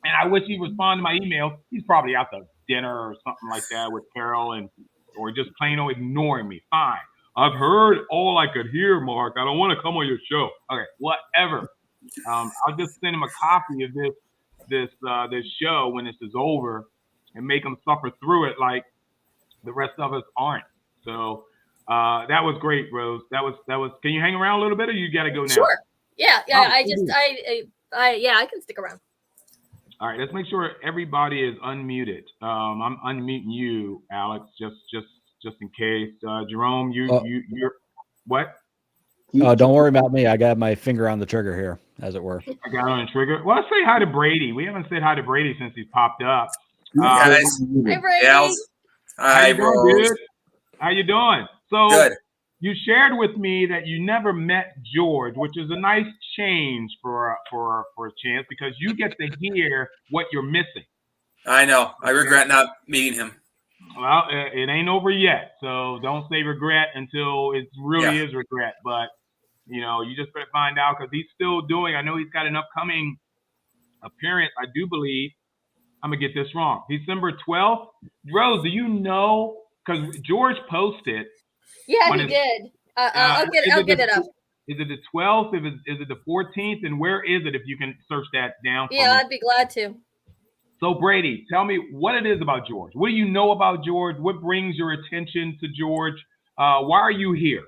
E: and I wish he'd respond to my email. He's probably out to dinner or something like that with Carol, or just plain old ignoring me. Fine. I've heard all I could hear, Mark. I don't want to come on your show. Okay, whatever. I'll just send him a copy of this show when this is over, and make him suffer through it like the rest of us aren't. So that was great, Rose. That was. Can you hang around a little bit, or you got to go now?
N: Sure. Yeah.
E: Oh,
N: I can stick around.
E: All right. Let's make sure everybody is unmuted. I'm unmuting you, Alex, just in case. Jerome, you're what?
K: Don't worry about me. I got my finger on the trigger here, as it were.
E: I got on the trigger. Well, let's say hi to Brady. We haven't said hi to Brady since he's popped up.
M: Guys.
N: Hi, Brady.
M: Gals.
E: How you doing,
M: Rose.
E: dude? How you doing? So
M: Good.
E: you shared with me that you never met George, which is a nice change for a chance, because you get to hear what you're missing.
M: I know. I regret not meeting him.
E: Well, it ain't over yet, so don't say regret until it really is regret. But you just better find out, because he's still doing. I know he's got an upcoming appearance. I do believe. I'm gonna get this wrong. December 12th. Rose, do you know? Because George posted.
N: Yeah, he did. I'll get it up.
E: Is it the 12th? Is it the 14th? And where is it? If you can search that down.
N: Yeah, I'd be glad to.
E: So Brady, tell me what it is about George. What do you know about George? What brings your attention to George? Why are you here?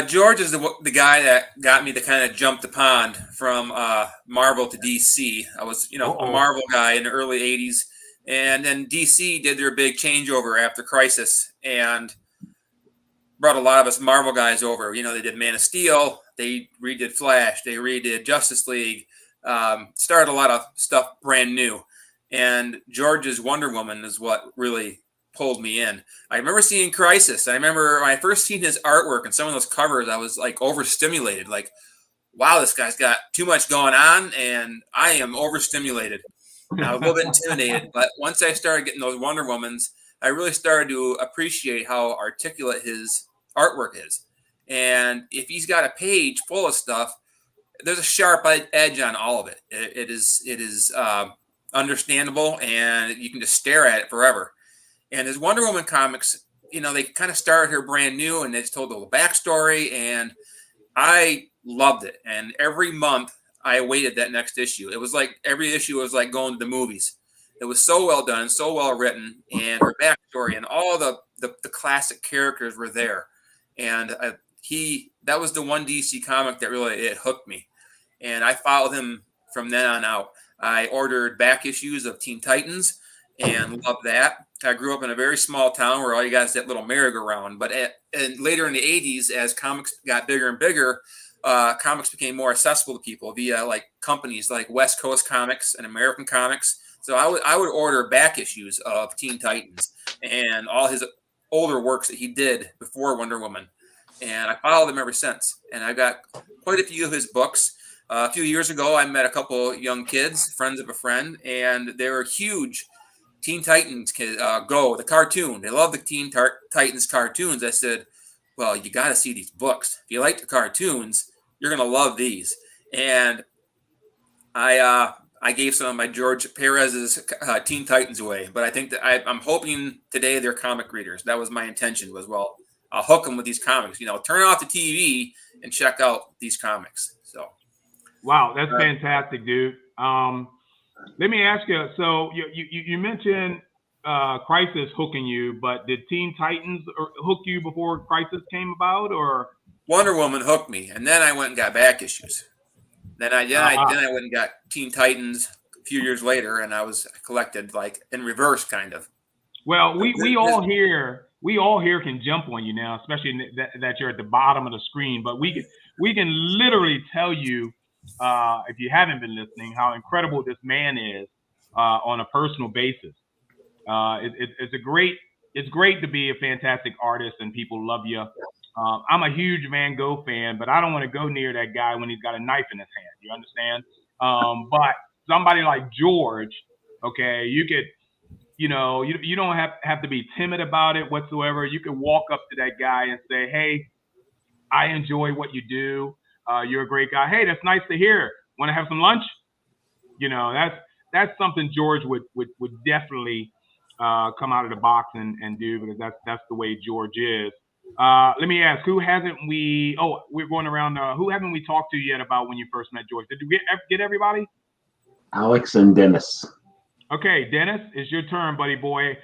M: George is the guy that got me to kind of jump the pond from Marvel to DC. I was, a Marvel guy in the early 80s. And then DC did their big changeover after Crisis and brought a lot of us Marvel guys over. They did Man of Steel. They redid Flash. They redid Justice League. Started a lot of stuff brand new. And George's Wonder Woman is what really pulled me in. I remember seeing Crisis. I remember when I first seen his artwork and some of those covers, I was like overstimulated. Like, wow, this guy's got too much going on, and I am overstimulated. I was a little bit intimidated, but once I started getting those Wonder Womans, I really started to appreciate how articulate his artwork is. And if he's got a page full of stuff, there's a sharp edge on all of it. It is understandable, and you can just stare at it forever. And his Wonder Woman comics, they kind of started her brand new, and they just told a little backstory, and I loved it. And every month I awaited that next issue. It was like every issue was like going to the movies. It was so well done, so well written, and her backstory and all the classic characters were there. And that was the one DC comic that really hooked me. And I followed him from then on out. I ordered back issues of Teen Titans and loved that. I grew up in a very small town where all you got is that little merry-go-round. But and later in the 80s, as comics got bigger and bigger, comics became more accessible to people via like companies like West Coast Comics and American Comics. So I would order back issues of Teen Titans and all his older works that he did before Wonder Woman. And I followed him ever since. And I got quite a few of his books. A few years ago, I met a couple young kids, friends of a friend, and they were huge Teen Titans Go, the cartoon. They love the Teen Titans cartoons. I said, well, you got to see these books. If you like the cartoons, you're going to love these. And I gave some of my George Perez's Teen Titans away. But I think that I'm hoping today they're comic readers. That was my intention was, well, I'll hook them with these comics. Turn off the TV and check out these comics. So,
E: wow, that's fantastic, dude. Let me ask you. So you mentioned Crisis hooking you, but did Teen Titans hook you before Crisis came about, or
M: Wonder Woman hooked me, and then I went and got back issues. Then I went and got Teen Titans a few years later, and I collected like in reverse, kind of.
E: Well, we all here can jump on you now, especially that you're at the bottom of the screen. But we can literally tell you, if you haven't been listening, how incredible this man is on a personal basis. It's great to be a fantastic artist and people love you. I'm a huge Van Gogh fan, but I don't want to go near that guy when he's got a knife in his hand. You understand? But somebody like George, okay, you could you know, you don't have to be timid about it whatsoever. You can walk up to that guy and say, hey, I enjoy what you do. You're a great guy. Hey, that's nice to hear. Want to have some lunch? You know, that's something George would definitely come out of the box and do, because that's the way George is. Let me ask, who haven't we? Oh, we're going around. Who haven't we talked to yet about when you first met George? Did we get everybody?
J: Alex and Dennis.
E: Okay, Dennis, it's your turn, buddy boy.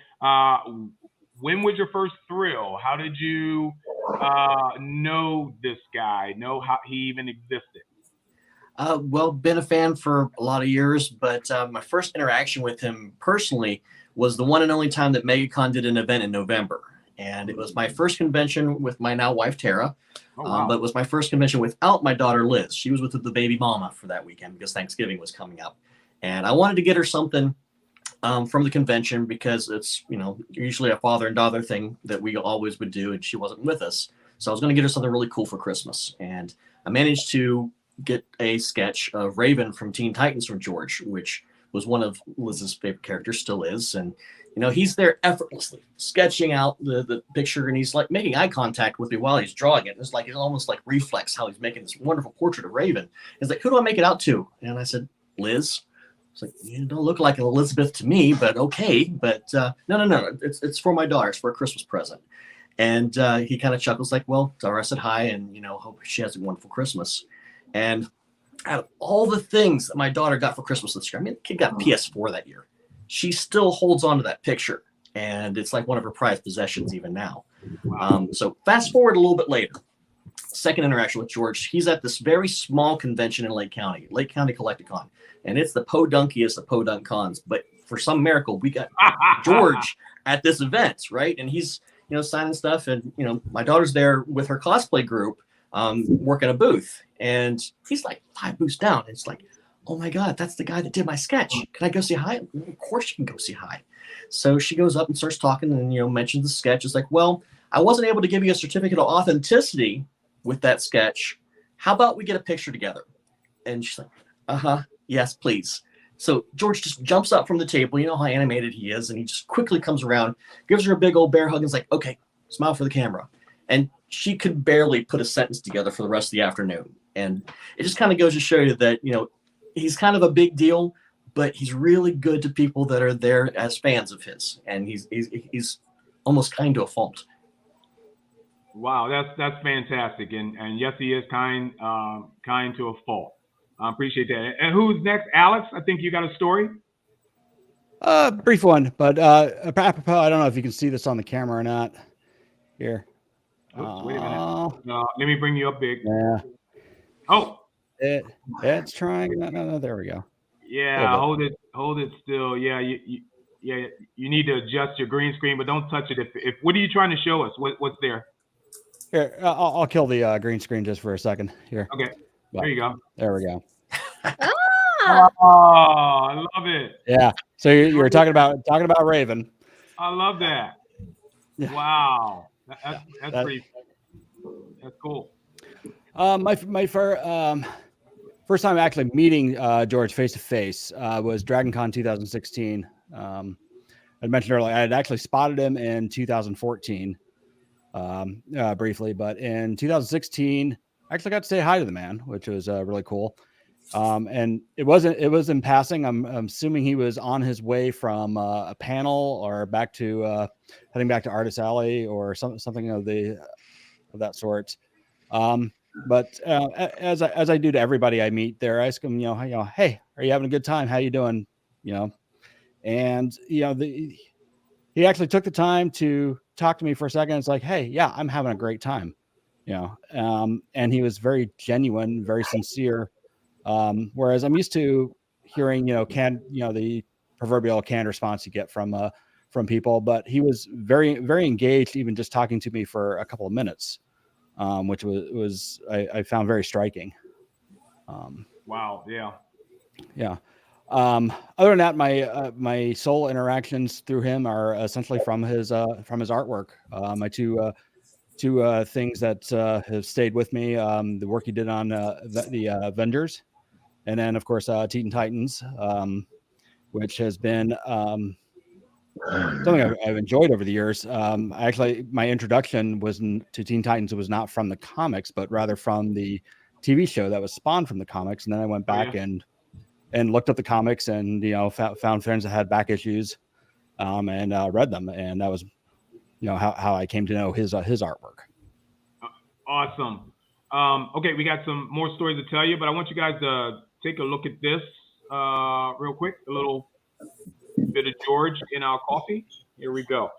E: When was your first thrill? How did you know this guy? Know how he even existed?
I: Well, been a fan for a lot of years, but my first interaction with him personally was the one and only time that MegaCon did an event in November. And it was my first convention with my now wife, Tara.
E: Oh, wow.
I: But it was my first convention without my daughter, Liz. She was with the baby mama for that weekend because Thanksgiving was coming up. And I wanted to get her something from the convention, because it's, you know, usually a father and daughter thing that we always would do, and she wasn't with us. So I was going to get her something really cool for Christmas. And I managed to get a sketch of Raven from Teen Titans from George, which was one of Liz's favorite characters, still is. And, you know, he's there effortlessly sketching out the picture, and he's like making eye contact with me while he's drawing it. It's almost like reflex how he's making this wonderful portrait of Raven. He's like, who do I make it out to? And I said, Liz. It's like, you don't look like an Elizabeth to me, but okay. But no. It's for my daughter. It's for a Christmas present. And he kind of chuckles like, well, tell her I said hi, and, you know, hope she has a wonderful Christmas. And out of all the things that my daughter got for Christmas this year, I mean, the kid got a PS4 that year. She still holds on to that picture, and it's like one of her prized possessions even now. So fast forward a little bit later. Second interaction with George, he's at this very small convention in Lake County Collecticon. And it's the podunkiest of podunk cons. But for some miracle, we got George at this event, right? And he's, you know, signing stuff. And, you know, my daughter's there with her cosplay group, working a booth. And he's like 5 booths down. It's like, oh my God, that's the guy that did my sketch. Can I go say hi? Of course you can go say hi. So she goes up and starts talking and, you know, mentions the sketch. It's like, well, I wasn't able to give you a certificate of authenticity with that sketch. How about we get a picture together? And she's like, yes, please. So George just jumps up from the table. You know how animated he is. And he just quickly comes around, gives her a big old bear hug, and is like, okay, smile for the camera. And she could barely put a sentence together for the rest of the afternoon. And it just kind of goes to show you that, you know, he's kind of a big deal, but he's really good to people that are there as fans of his. And he's almost kind to a fault.
E: Wow, that's fantastic. And yes, he is kind to a fault. I appreciate that. And who's next? Alex, I think you got a story.
K: Brief one, but apropos, I don't know if you can see this on the camera or not. Here.
E: Oops, wait a minute. Let me bring you up big.
K: Yeah.
E: Oh.
K: It's trying. No, there we go.
E: Yeah, hold it still. Yeah, you need to adjust your green screen, but don't touch it. If what are you trying to show us? What's there?
K: Here, I'll kill the green screen just for a second. Here.
E: Okay. There you go.
K: There we go.
E: Oh, I love it.
K: Yeah. So you were talking about Raven.
E: I love that. Wow. That's pretty. That's cool.
K: My first time actually meeting George face to face was DragonCon 2016. I mentioned earlier I had actually spotted him in 2014 briefly, but in 2016 I actually got to say hi to the man, which was really cool. And it was in passing. I'm assuming he was on his way from a panel or back to heading back to Artist Alley or something of that sort. But as I do to everybody I meet there, I ask them, hey, are you having a good time? How you doing? And he actually took the time to talk to me for a second. It's like, hey, yeah, I'm having a great time. And he was very genuine, very sincere. Whereas I'm used to hearing, the proverbial canned response you get from people, but he was very, very engaged, even just talking to me for a couple of minutes, which was I found very striking.
E: Wow. Yeah.
K: Yeah. Other than that, my sole interactions through him are essentially from his artwork. My two things that have stayed with me, the work he did on the Avengers, and then of course Teen Titans, which has been something I've enjoyed over the years. Actually, my introduction to Teen Titans was not from the comics, but rather from the TV show that was spawned from the comics. And then I went back and looked at the comics, and found friends that had back issues, and read them, and that was how I came to know his artwork.
E: Awesome. Okay, we got some more stories to tell you, but I want you guys to take a look at this real quick. A little bit of George in our coffee. Here we go.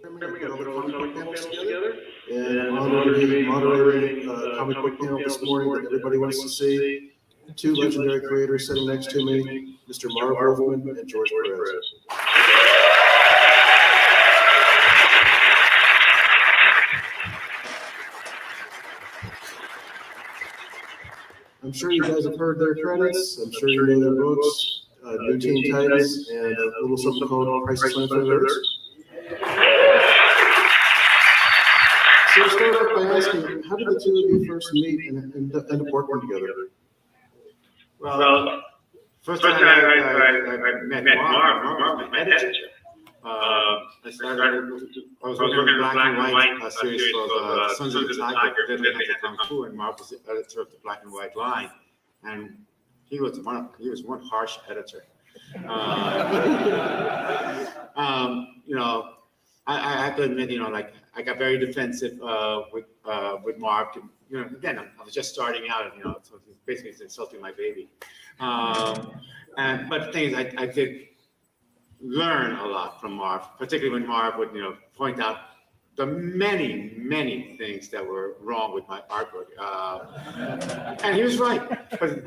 O: And I'm honored to be moderating a comic book panel this morning that everybody wants to see. Two legendary creators sitting next to me, Mr. Marc Wolfman and George Perez. I'm sure you guys have heard their credits. I'm sure you know their books, New Teen Titans, and a little something called Crisis on Infinite Earths. So I'll start off by asking, how did the two of you first meet and end up working together?
P: Well, first time I met Marc was my editor. I was working on the Black and White series for Sons of the Tiger, Deadly Hands of Kung Fu, and Marc was the editor of the Black and White line, and he was one harsh editor. I have to admit, I got very defensive with Marc. And, again, I was just starting out, so basically it's insulting my baby. But the thing is, I did learn a lot from Marc, particularly when Marc would, point out the many, many things that were wrong with my artwork. And he was right. But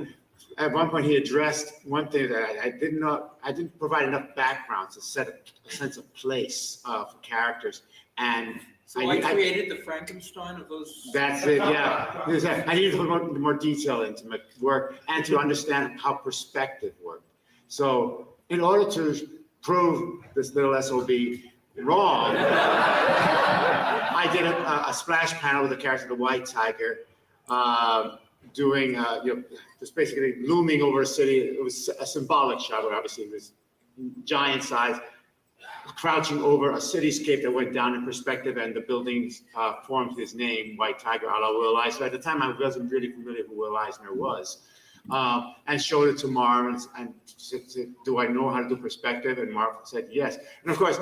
P: at one point, he addressed one thing that I didn't provide enough background to set a sense of place for characters. And
Q: so I created the Frankenstein of those.
P: That's it, yeah. I needed to put more detail into my work and to understand how perspective worked. So in order to prove this little SOB wrong, I did a splash panel with the character of the White Tiger, doing, just basically looming over a city. It was a symbolic shot where obviously it was giant size, crouching over a cityscape that went down in perspective, and the buildings formed his name, White Tiger, a la Will Eisner. At the time, I wasn't really familiar who Will Eisner was. And showed it to Marc and said, do I know how to do perspective? And Marc said yes. And of course,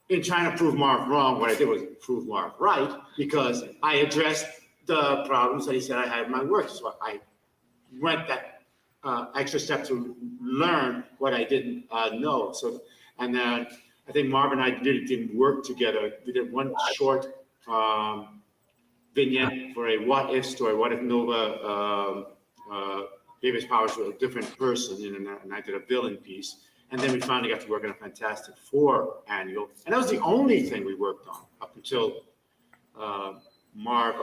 P: in trying to prove Marc wrong, what I did was prove Marc right, because I addressed the problems that he said I had in my work. So I went that extra step to learn what I didn't know. So, and then I think Marc and I really didn't work together. We did one short vignette for a what if story. What if Nova gave his powers to a different person, and I did a villain piece. And then we finally got to work on a Fantastic Four annual. And that was the only thing we worked on up until Marc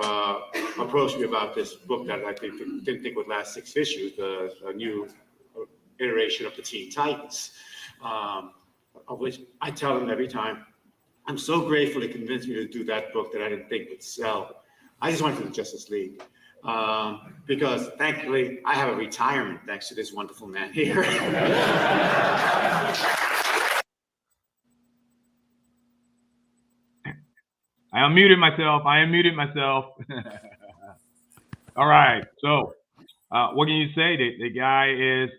P: approached me about this book that I didn't think would last 6 issues, a new iteration of the Teen Titans, of which I tell him every time, I'm so grateful he convinced me to do that book that I didn't think would sell. I just went to the Justice League. Because thankfully I have a retirement thanks to this wonderful man here.
E: I unmuted myself. All right. So what can you say? The guy is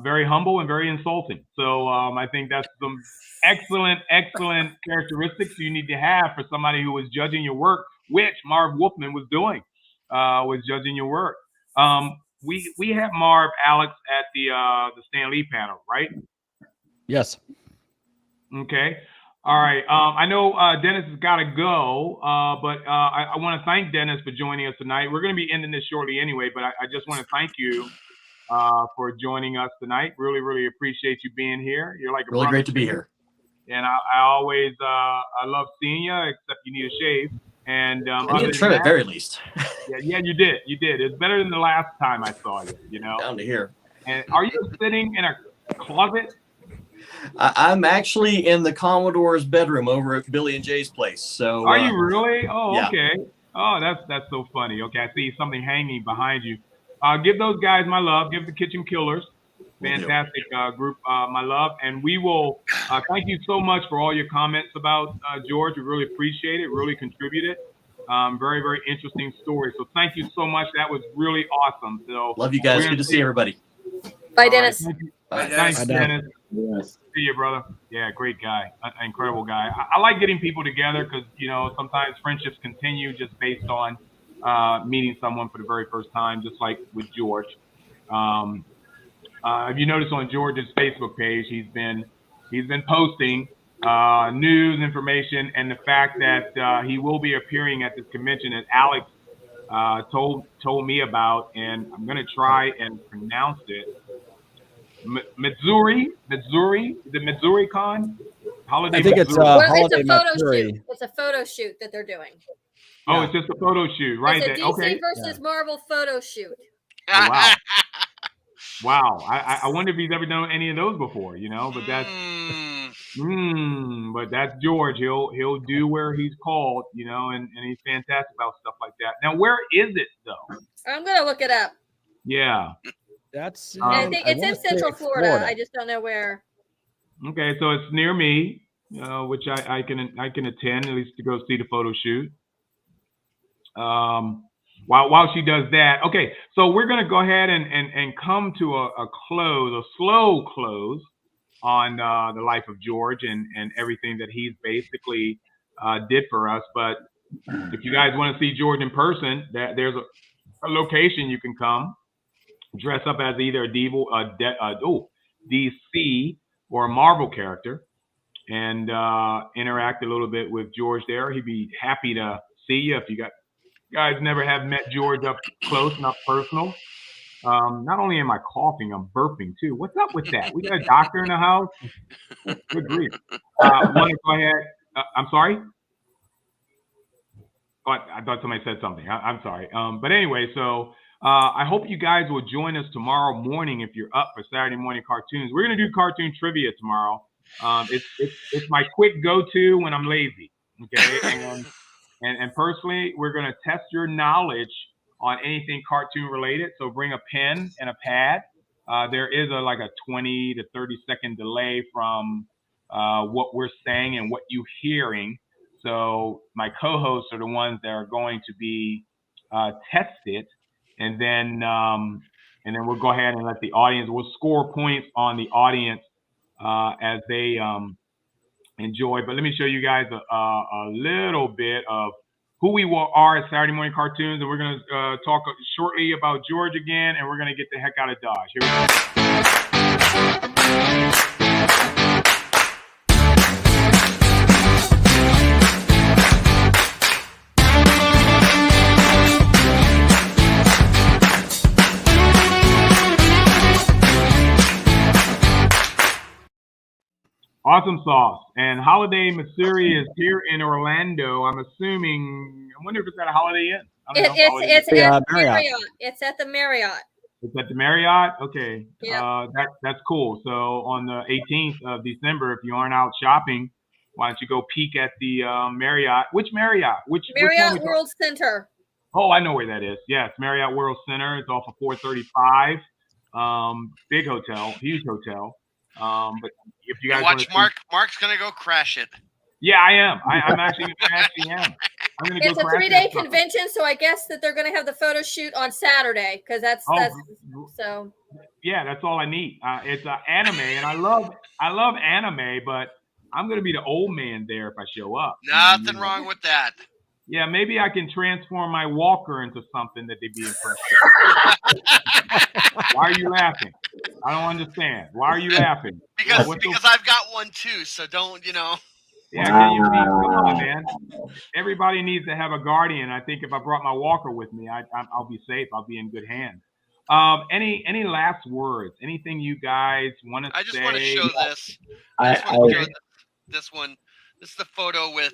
E: very humble and very insulting. So I think that's some excellent characteristics you need to have for somebody who is judging your work, which Marc Wolfman was doing. Was judging your work. We have Marv, Alex at the Stan Lee panel, right?
K: Yes.
E: Okay. All right. I know Dennis has got to go, but I want to thank Dennis for joining us tonight. We're going to be ending this shortly anyway, but I just want to thank you for joining us tonight. Really, really appreciate you being here. You're like a
I: really great to be here.
E: And I always I love seeing you, except you need a shave. And
I: I need a trim at very least.
E: yeah, you did. It's better than the last time I saw you.
I: Down to here.
E: And are you sitting in a closet?
I: I'm actually in the Commodore's bedroom over at Billy and Jay's place. So
E: are you really? Oh,
I: yeah.
E: Okay. Oh, that's so funny. Okay, I see something hanging behind you. Give those guys my love. Give the Kitchen Killers Fantastic group, my love. And we will thank you so much for all your comments about George. We really appreciate it, really contributed. Very, very interesting story. So thank you so much. That was really awesome. So
I: Love you guys. Good to see everybody.
N: Bye, Dennis.
E: Thank you.
I: Bye,
E: Thanks,
I: Dennis.
E: Dennis. See you, brother. Yeah, great guy. Incredible guy. I like getting people together because, sometimes friendships continue just based on meeting someone for the very first time, just like with George. If you notice on George's Facebook page, he's been posting news, information, and the fact that he will be appearing at this convention that Alex told me about, and I'm going to try and pronounce it. Missouri, the Missouri Con? Holiday
K: I think it's
N: Well, it's
K: Holiday
N: a photo
K: Missouri.
N: shoot. It's a photo shoot that they're doing.
E: Oh, it's just a photo shoot, right?
N: It's a DC
E: Okay.
N: versus Marvel photo shoot.
E: Oh, wow. Wow. I wonder if he's ever done any of those before, but that's but that's George. He'll do where he's called, and he's fantastic about stuff like that. Now, where is it though?
N: I'm gonna look it up.
E: Yeah.
K: That's
N: I think it's in Central Florida. I just don't know where.
E: Okay, so it's near me, which I can attend at least to go see the photo shoot. While she does that, okay, so we're gonna go ahead and come to a slow close on the life of George and everything that he's basically did for us. But if you guys want to see George in person, there's a location you can come. Dress up as either a DC or a Marvel character and interact a little bit with George there. He'd be happy to see you if you guys never have met George up close and up personal. Not only am I coughing, I'm burping too. What's up with that? We got a doctor in the house? Good grief. Want to go ahead? I'm sorry? Oh, I thought somebody said something. I'm sorry. But anyway, so I hope you guys will join us tomorrow morning if you're up for Saturday morning cartoons. We're going to do cartoon trivia tomorrow. It's my quick go-to when I'm lazy. Okay, and personally, we're going to test your knowledge on anything cartoon related. So bring a pen and a pad. There is like a 20 to 30 second delay from what we're saying and what you're hearing. So my co-hosts are the ones that are going to be tested, and then we'll go ahead and let the audience. We'll score points on the audience as they enjoy. But let me show you guys a little bit of who we are at Saturday Morning Cartoons, and we're going to talk shortly about George again, and we're going to get the heck out of Dodge. Here we go. Awesome sauce. And Holiday Missouri is here in Orlando. I'm assuming, I wonder if it's at a Holiday Inn.
N: It's at Marriott. It's at the Marriott.
E: It's at the Marriott? Okay.
N: Yeah.
E: That's cool. So on the 18th of December, if you aren't out shopping, why don't you go peek at the Marriott? Which Marriott? Which
N: Marriott World Center.
E: Oh, I know where that is. Yes, Marriott World Center. It's off of 435. Big hotel, huge hotel. But if you guys
H: watch Marc's gonna go crash it.
E: Yeah, I am. I'm actually am. I'm gonna
N: It's
E: go
N: a
E: crash
N: 3-day
E: it.
N: convention, so I guess that they're gonna have the photo shoot on Saturday because that's so.
E: Yeah, that's all I need. It's anime, and I love anime, but I'm gonna be the old man there if I show up.
H: Nothing wrong with that.
E: Yeah, maybe I can transform my walker into something that they'd be impressed with. Why are you laughing? I don't understand. Why are you laughing?
H: Because I've got one too, so don't,
E: Yeah, come on, man. Everybody needs to have a guardian. I think if I brought my walker with me, I'll be safe. I'll be in good hands. Any last words? Anything you guys want to say?
H: I just want to show this. This one. This is the photo with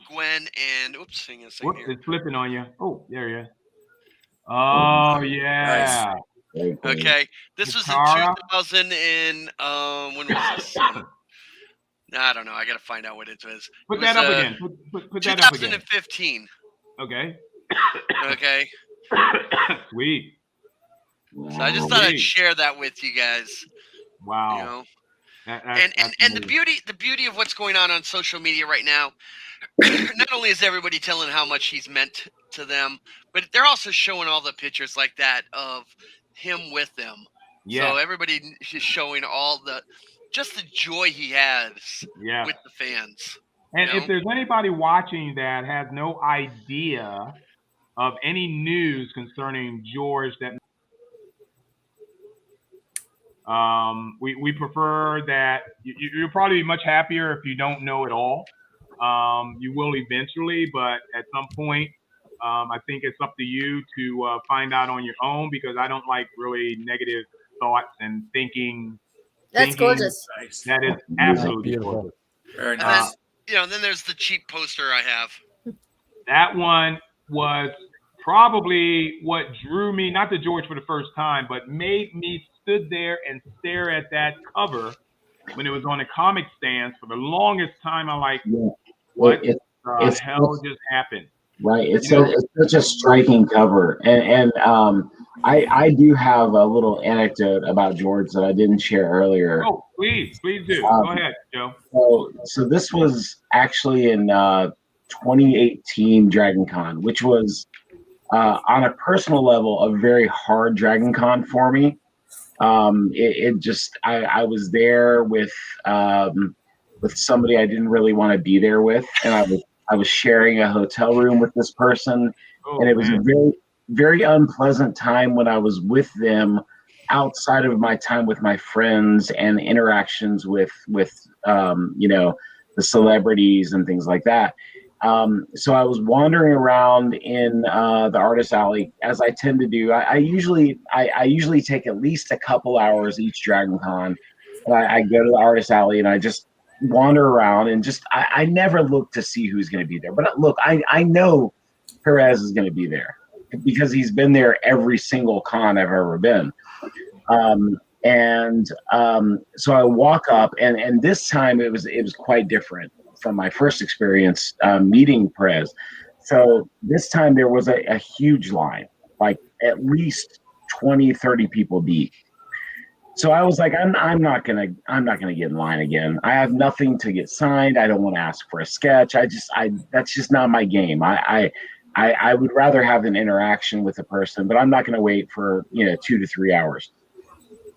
H: Gwen and oops, hang on a second here.
E: It's flipping on you. Oh, there you are. Oh yeah.
H: Nice. Okay, this was in 2000 and when was this? I don't know. I gotta find out what it was.
E: Put that up again. Put that up again.
H: 2015.
E: Okay.
H: Okay.
E: Sweet.
H: So I just thought I'd share that with you guys.
E: Wow.
H: You know,
E: that's
H: and the beauty of what's going on social media right now. Not only is everybody telling how much he's meant to them, but they're also showing all the pictures like that of him with them.
E: Yeah.
H: So everybody is showing just the joy he has with the fans.
E: And if there's anybody watching that has no idea of any news concerning George, that we prefer that you'll probably be much happier if you don't know it all. You will eventually, but at some point, I think it's up to you to find out on your own, because I don't like really negative thoughts and thinking.
N: That's gorgeous.
E: That is absolutely
K: beautiful.
E: gorgeous.
H: Very nice. Then there's the cheap poster I have.
E: That one was probably what drew me, not to George for the first time, but made me stood there and stare at that cover when it was on a comic stand for the longest time. I'm like, what the hell just happened?
J: Right. It's such a striking cover. And I do have a little anecdote about George that I didn't share earlier.
E: Oh, please do. Go ahead, Joe.
J: So this was actually in 2018 Dragon Con, which was on a personal level a very hard Dragon Con for me. I was there with somebody I didn't really want to be there with, and I was sharing a hotel room with this person, and it was a very, very unpleasant time when I was with them outside of my time with my friends and interactions with the celebrities and things like that. So I was wandering around in the artist alley, as I tend to do. I usually take at least a couple hours each Dragon Con. I go to the artist alley and I just wander around and I never look to see who's going to be there. But look, I know Perez is going to be there because he's been there every single con I've ever been. So I walk up, and this time it was quite different from my first experience meeting Perez. So this time there was a huge line, like at least 20, 30 people deep. So I was like, I'm not gonna get in line again. I have nothing to get signed. I don't want to ask for a sketch. That's just not my game. I would rather have an interaction with a person, but I'm not gonna wait for 2 to 3 hours.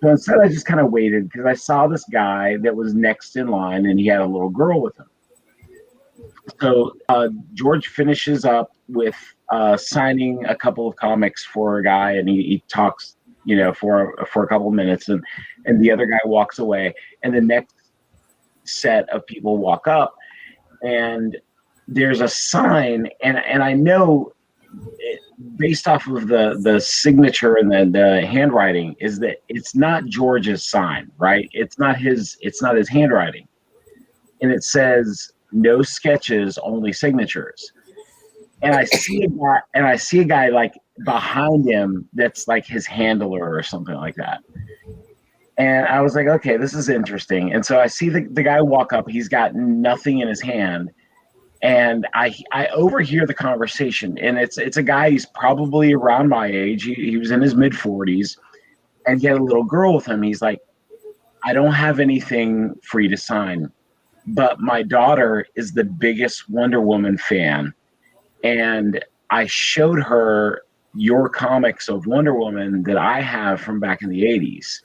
J: So instead I just kind of waited because I saw this guy that was next in line and he had a little girl with him. So George finishes up with signing a couple of comics for a guy, and he talks for a couple of minutes, and the other guy walks away, and the next set of people walk up, and there's a sign, and I know based off of the signature and the handwriting is that it's not George's sign, right? It's not his handwriting, and it says no sketches, only signatures. And I see a guy like behind him that's like his handler or something like that. And I was like, okay, this is interesting. And so I see the guy walk up. He's got nothing in his hand. And I overhear the conversation. And it's a guy, he's probably around my age. He was in his mid-40s. And he had a little girl with him. He's like, I don't have anything for you to sign, but my daughter is the biggest Wonder Woman fan. And I showed her your comics of Wonder Woman that I have from back in the 80s.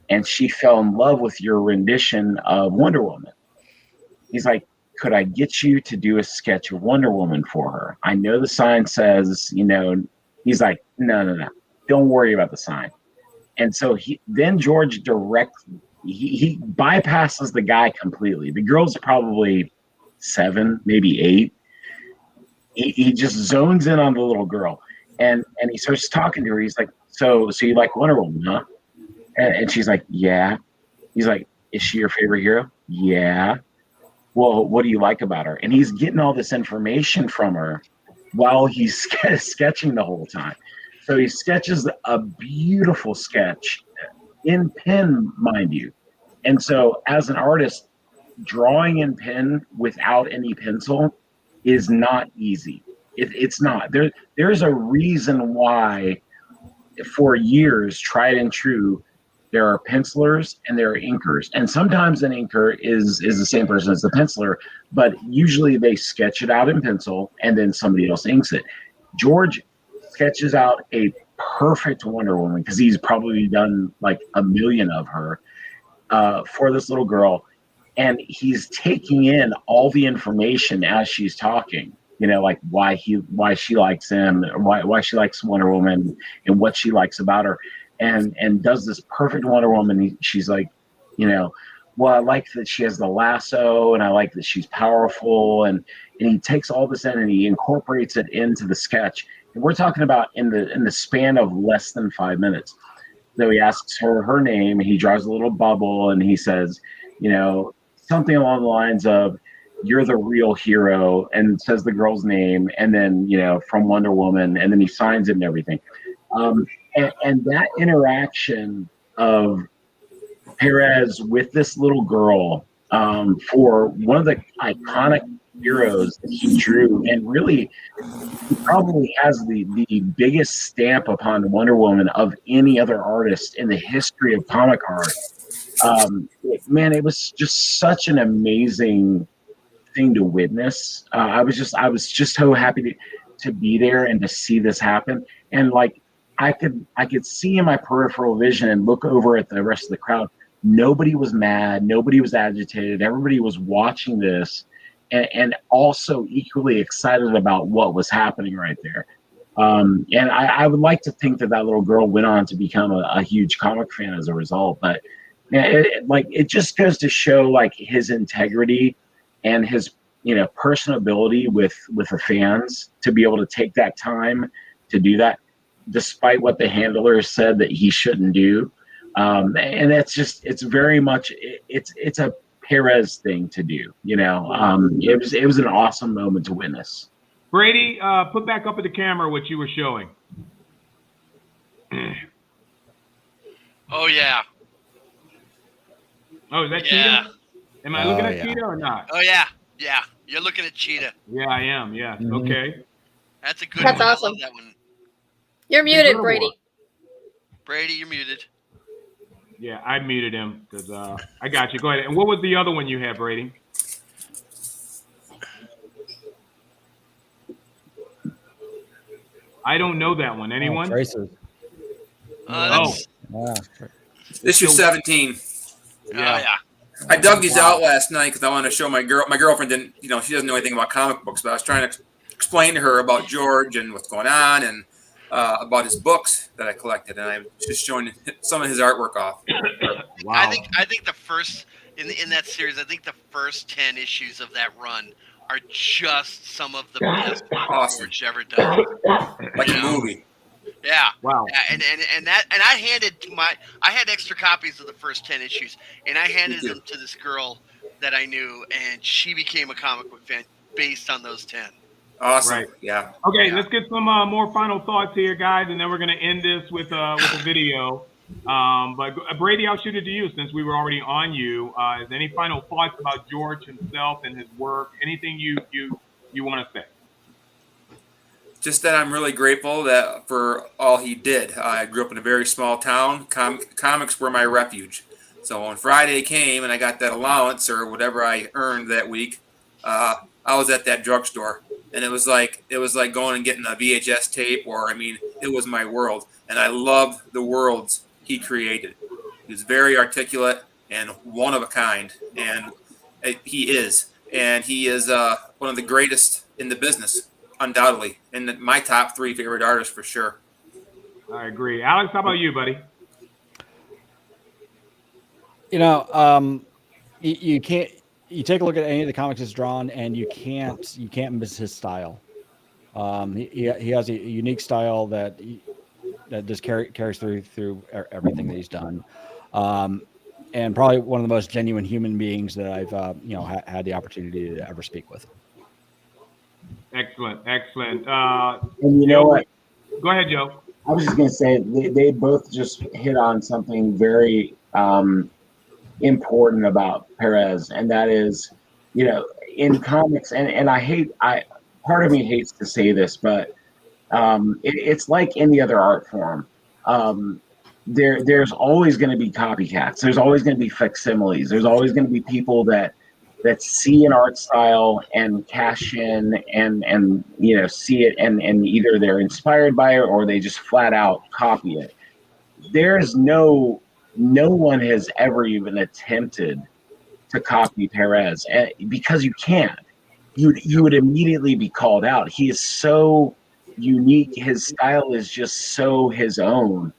J: And she fell in love with your rendition of Wonder Woman. He's like, could I get you to do a sketch of Wonder Woman for her? I know the sign says, he's like, no. Don't worry about the sign. And so then George he bypasses the guy completely. The girl's probably 7, maybe 8. He just zones in on the little girl, and he starts talking to her. He's like, so you like Wonder Woman, huh? And she's like, yeah. He's like, is she your favorite hero? Yeah. Well, what do you like about her? And he's getting all this information from her while he's sketching the whole time. So he sketches a beautiful sketch in pen, mind you. And so as an artist, drawing in pen without any pencil is not easy. It's not. There's a reason why for years, tried and true, there are pencilers and there are inkers. And sometimes an inker is the same person as the penciler, but usually they sketch it out in pencil and then somebody else inks it. George sketches out a perfect Wonder Woman because he's probably done like a million of her for this little girl. And he's taking in all the information as she's talking, you know, like why she likes him, or why she likes Wonder Woman, and what she likes about her, and does this perfect Wonder Woman. She's like, you know, well, I like that she has the lasso, and I like that she's powerful, and he takes all this in and he incorporates it into the sketch. And we're talking about in the span of less than 5 minutes. So he asks her name, he draws a little bubble, and he says, you know, something along the lines of, "You're the real hero," and says the girl's name, and then, you know, from Wonder Woman, and then he signs it and everything. And that interaction of Perez with this little girl, for one of the iconic heroes that he drew, and really he probably has the biggest stamp upon Wonder Woman of any other artist in the history of comic art. Man, it was just such an amazing thing to witness. I was just so happy to be there and to see this happen. And like I could see in my peripheral vision and look over at the rest of the crowd. Nobody was mad. Nobody was agitated. Everybody was watching this and also equally excited about what was happening right there. And I would like to think that little girl went on to become a huge comic fan as a result. But it just goes to show like his integrity and his, you know, personability with the fans to be able to take that time to do that, despite what the handlers said that he shouldn't do. And it's very much, it's a Perez thing to do, you know. It was an awesome moment to witness.
E: Brady, put back up at the camera what you were showing.
H: Oh yeah.
E: Oh, is that
H: Yeah.
E: Cheetah? Am I looking at Cheetah or not?
H: Oh yeah, yeah. You're looking at Cheetah.
E: Yeah, I am. Yeah.
F: Mm-hmm.
E: Okay.
H: That's a good
N: That's
H: one.
N: awesome.
H: I love that one.
N: You're muted, Brady.
H: Brady, you're muted.
E: Yeah, I muted him because I got you. Go ahead. And what was the other one you had, Brady? I don't know that one. Anyone?
K: Traces.
M: Issue 17.
E: Yeah.
H: Oh yeah.
M: I dug these out last night because I wanted to show my girlfriend didn't, you know, she doesn't know anything about comic books, but I was trying to explain to her about George and what's going on, and about his books that I collected, and I'm just showing some of his artwork off.
E: Wow.
H: I think the first in that series, I think the first 10 issues of that run are just some of the best work George ever done.
M: Like a movie.
H: Yeah.
E: Wow.
H: And I had extra copies of the first 10 issues, and I handed them to this girl that I knew, and she became a comic book fan based on those 10.
M: Awesome.
E: Right.
M: Yeah.
E: Okay, let's get some more final thoughts here, guys, and then we're going to end this with a video. But Brady, I'll shoot it to you since we were already on you. Is there any final thoughts about George himself and his work? Anything you want to say?
M: Just that I'm really grateful that for all he did. I grew up in a very small town. Comics were my refuge. So when Friday came and I got that allowance or whatever I earned that week, I was at that drugstore, and it was like going and getting a VHS tape, or it was my world, and I loved the worlds he created. He was very articulate and one of a kind, and he is one of the greatest in the business, undoubtedly, and my top 3 favorite artists for sure.
E: I agree. Alex, how about you, buddy?
K: You know, you can't. You take a look at any of the comics he's drawn, and you can't miss his style. He has a unique style that just carries through everything that he's done, and probably one of the most genuine human beings that I've had the opportunity to ever speak with.
E: Excellent.
J: And you know what?
E: Go ahead, Joe.
J: I was just going to say they both just hit on something very important about Perez, and that is, you know, in comics, and part of me hates to say this, but it's like any other art form. there's always going to be copycats. There's always going to be facsimiles. There's always going to be people that see an art style and cash in and see it and either they're inspired by it or they just flat out copy it. There's no one has ever even attempted to copy Perez because you can't. You would immediately be called out. He is so unique. His style is just so his own.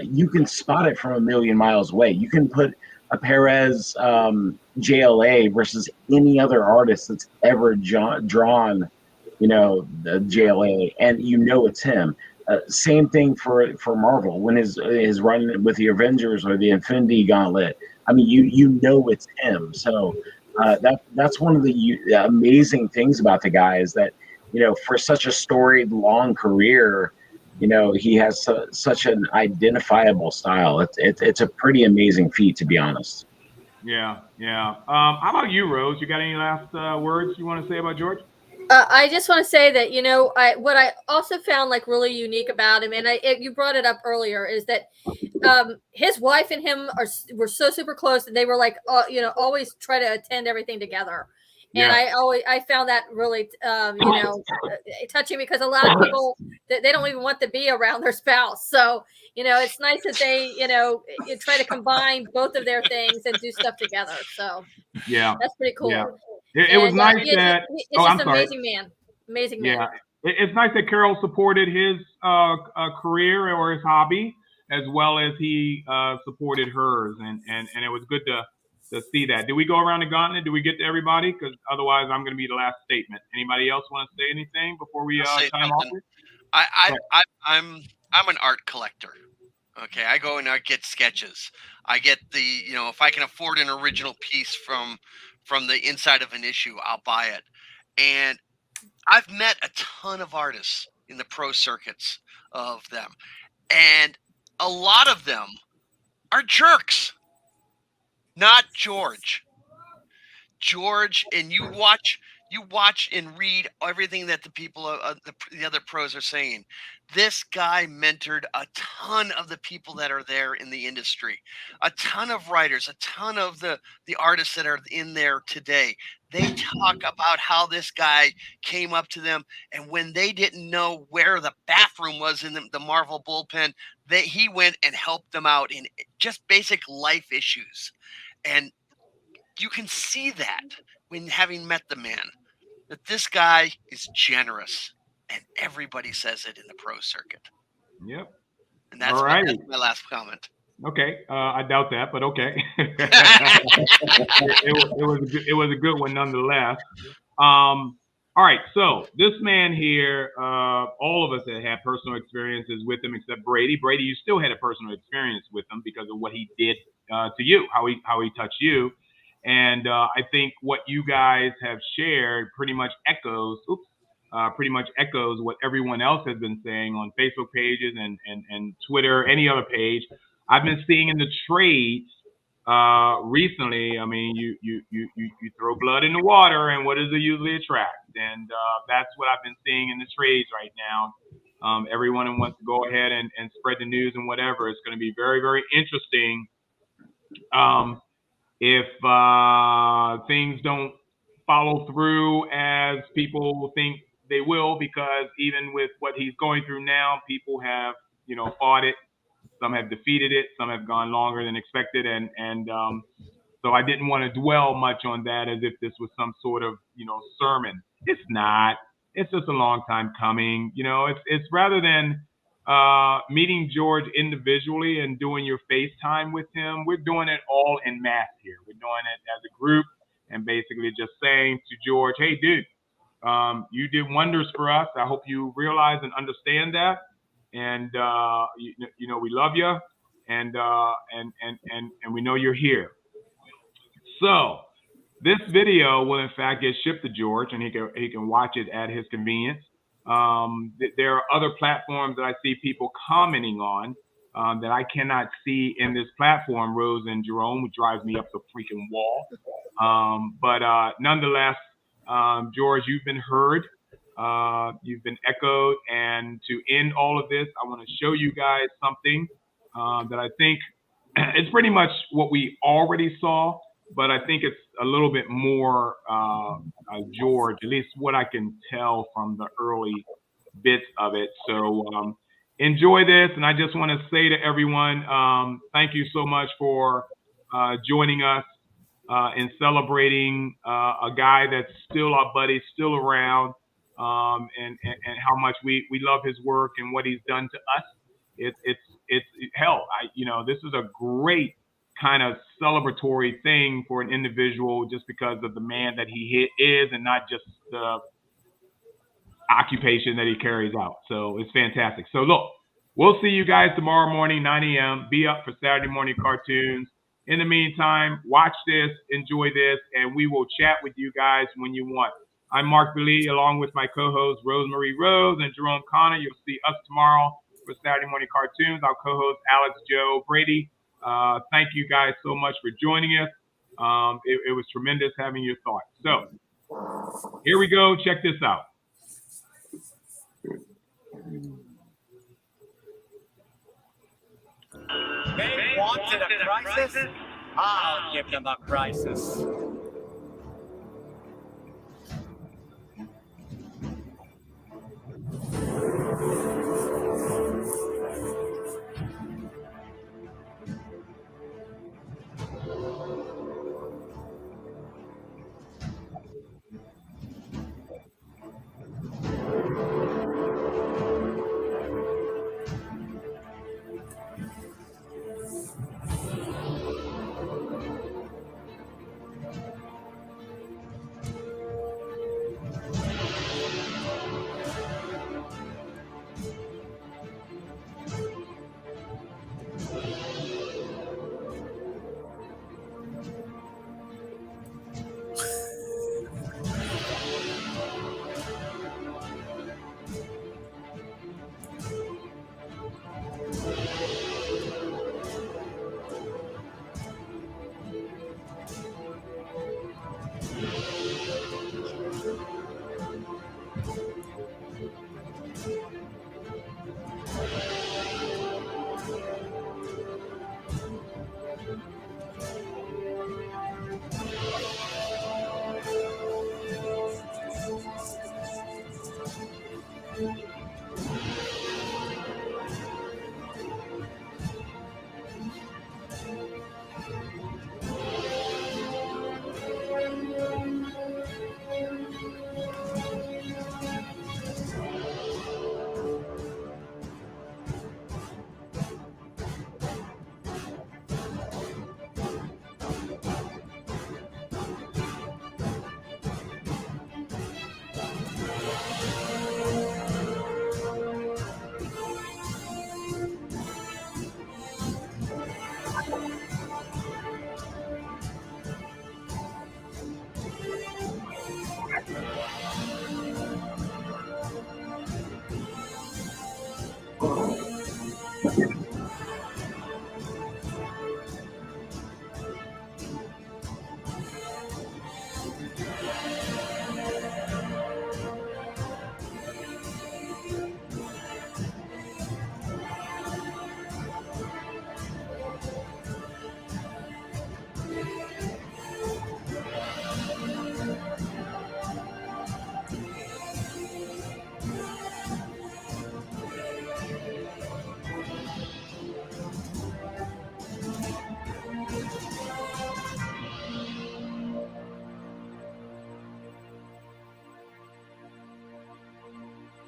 J: You can spot it from a million miles away. You can put a Perez JLA versus any other artist that's ever drawn, the JLA, and it's him. Same thing for Marvel when his run with the Avengers or the Infinity Gauntlet. I mean, it's him. So that's one of the amazing things about the guy is that for such a storied, long career, he has such an identifiable style. It's a pretty amazing feat, to be honest.
E: Yeah. How about you, Rose? You got any last words you want to say about George?
N: I just want to say that what I also found like really unique about him, and you brought it up earlier, is that his wife and him were so super close, and they were like always try to attend everything together. And I found that really touching because a lot of people they don't even want to be around their spouse. So it's nice that they try to combine both of their things and do stuff together. So
E: yeah,
N: that's pretty cool.
E: Yeah. It was nice that
N: he's just an amazing man. Amazing man.
E: Yeah, it's nice that Carol supported his career or his hobby as well as he supported hers, and it was good to see that. Did we go around the gauntlet? Did we get to everybody? Because otherwise, I'm going to be the last statement. Anybody else want to say anything before we time off?
H: I'm an art collector. Okay, I go and I get sketches. I get if I can afford an original piece from the inside of an issue, I'll buy it. And I've met a ton of artists in the pro circuits of them, and a lot of them are jerks. Not George. And you watch and read everything that the people the other pros are saying. This guy mentored a ton of the people that are there in the industry, a ton of writers, a ton of the artists that are in there today. They talk about how this guy came up to them, and when they didn't know where the bathroom was in the Marvel bullpen, he went and helped them out in just basic life issues. And you can see that when having met the man, that this guy is generous, and everybody says it in the pro circuit.
E: Yep.
H: And that's that's my last comment.
E: Okay, I doubt that, but okay. it was a good one nonetheless. All right, so this man here, all of us that had personal experiences with him, except Brady. Brady, you still had a personal experience with him because of what he did to you, how he touched you. And I think what you guys have shared pretty much echoes what everyone else has been saying on Facebook pages and Twitter, any other page. I've been seeing in the trades recently. I mean, you throw blood in the water, and what does it usually attract? And that's what I've been seeing in the trades right now. Everyone wants to go ahead and spread the news and whatever. It's going to be very, very interesting. If things don't follow through as people think they will, because even with what he's going through now, people have, fought it. Some have defeated it. Some have gone longer than expected. And so I didn't want to dwell much on that as if this was some sort of, sermon. It's not. It's just a long time coming. It's rather than meeting George individually and doing your FaceTime with him, we're doing it all in mass here. We're doing it as a group and basically just saying to George, hey, dude, you did wonders for us. I hope you realize and understand that. And, we love you. And we know you're here. So this video will, in fact, get shipped to George, and he can watch it at his convenience. There are other platforms that I see people commenting on that I cannot see in this platform, Rose and Jerome, which drives me up the freaking wall. But nonetheless, George, you've been heard. You've been echoed. And to end all of this, I want to show you guys something that I think it's pretty much what we already saw, but I think it's a little bit more George, at least what I can tell from the early bits of it. So enjoy this. And I just want to say to everyone, thank you so much for joining us in celebrating a guy that's still our buddy, still around, and how much we love his work and what he's done to us. It's hell. This is a great kind of celebratory thing for an individual just because of the man that he is and not just the occupation that he carries out. So it's fantastic. So look, we'll see you guys tomorrow morning, 9 a.m. Be up for Saturday morning cartoons. In the meantime, watch this, enjoy this, and we will chat with you guys when you want. I'm Marc Billy, along with my co-hosts Rosemary Rose and Jerome Connor. You'll see us tomorrow for Saturday morning cartoons. Our co-host Alex Joe Brady. Thank you guys so much for joining us. It was tremendous having your thoughts. So here we go. Check this out.
R: They wanted a crisis? I'll give them a crisis.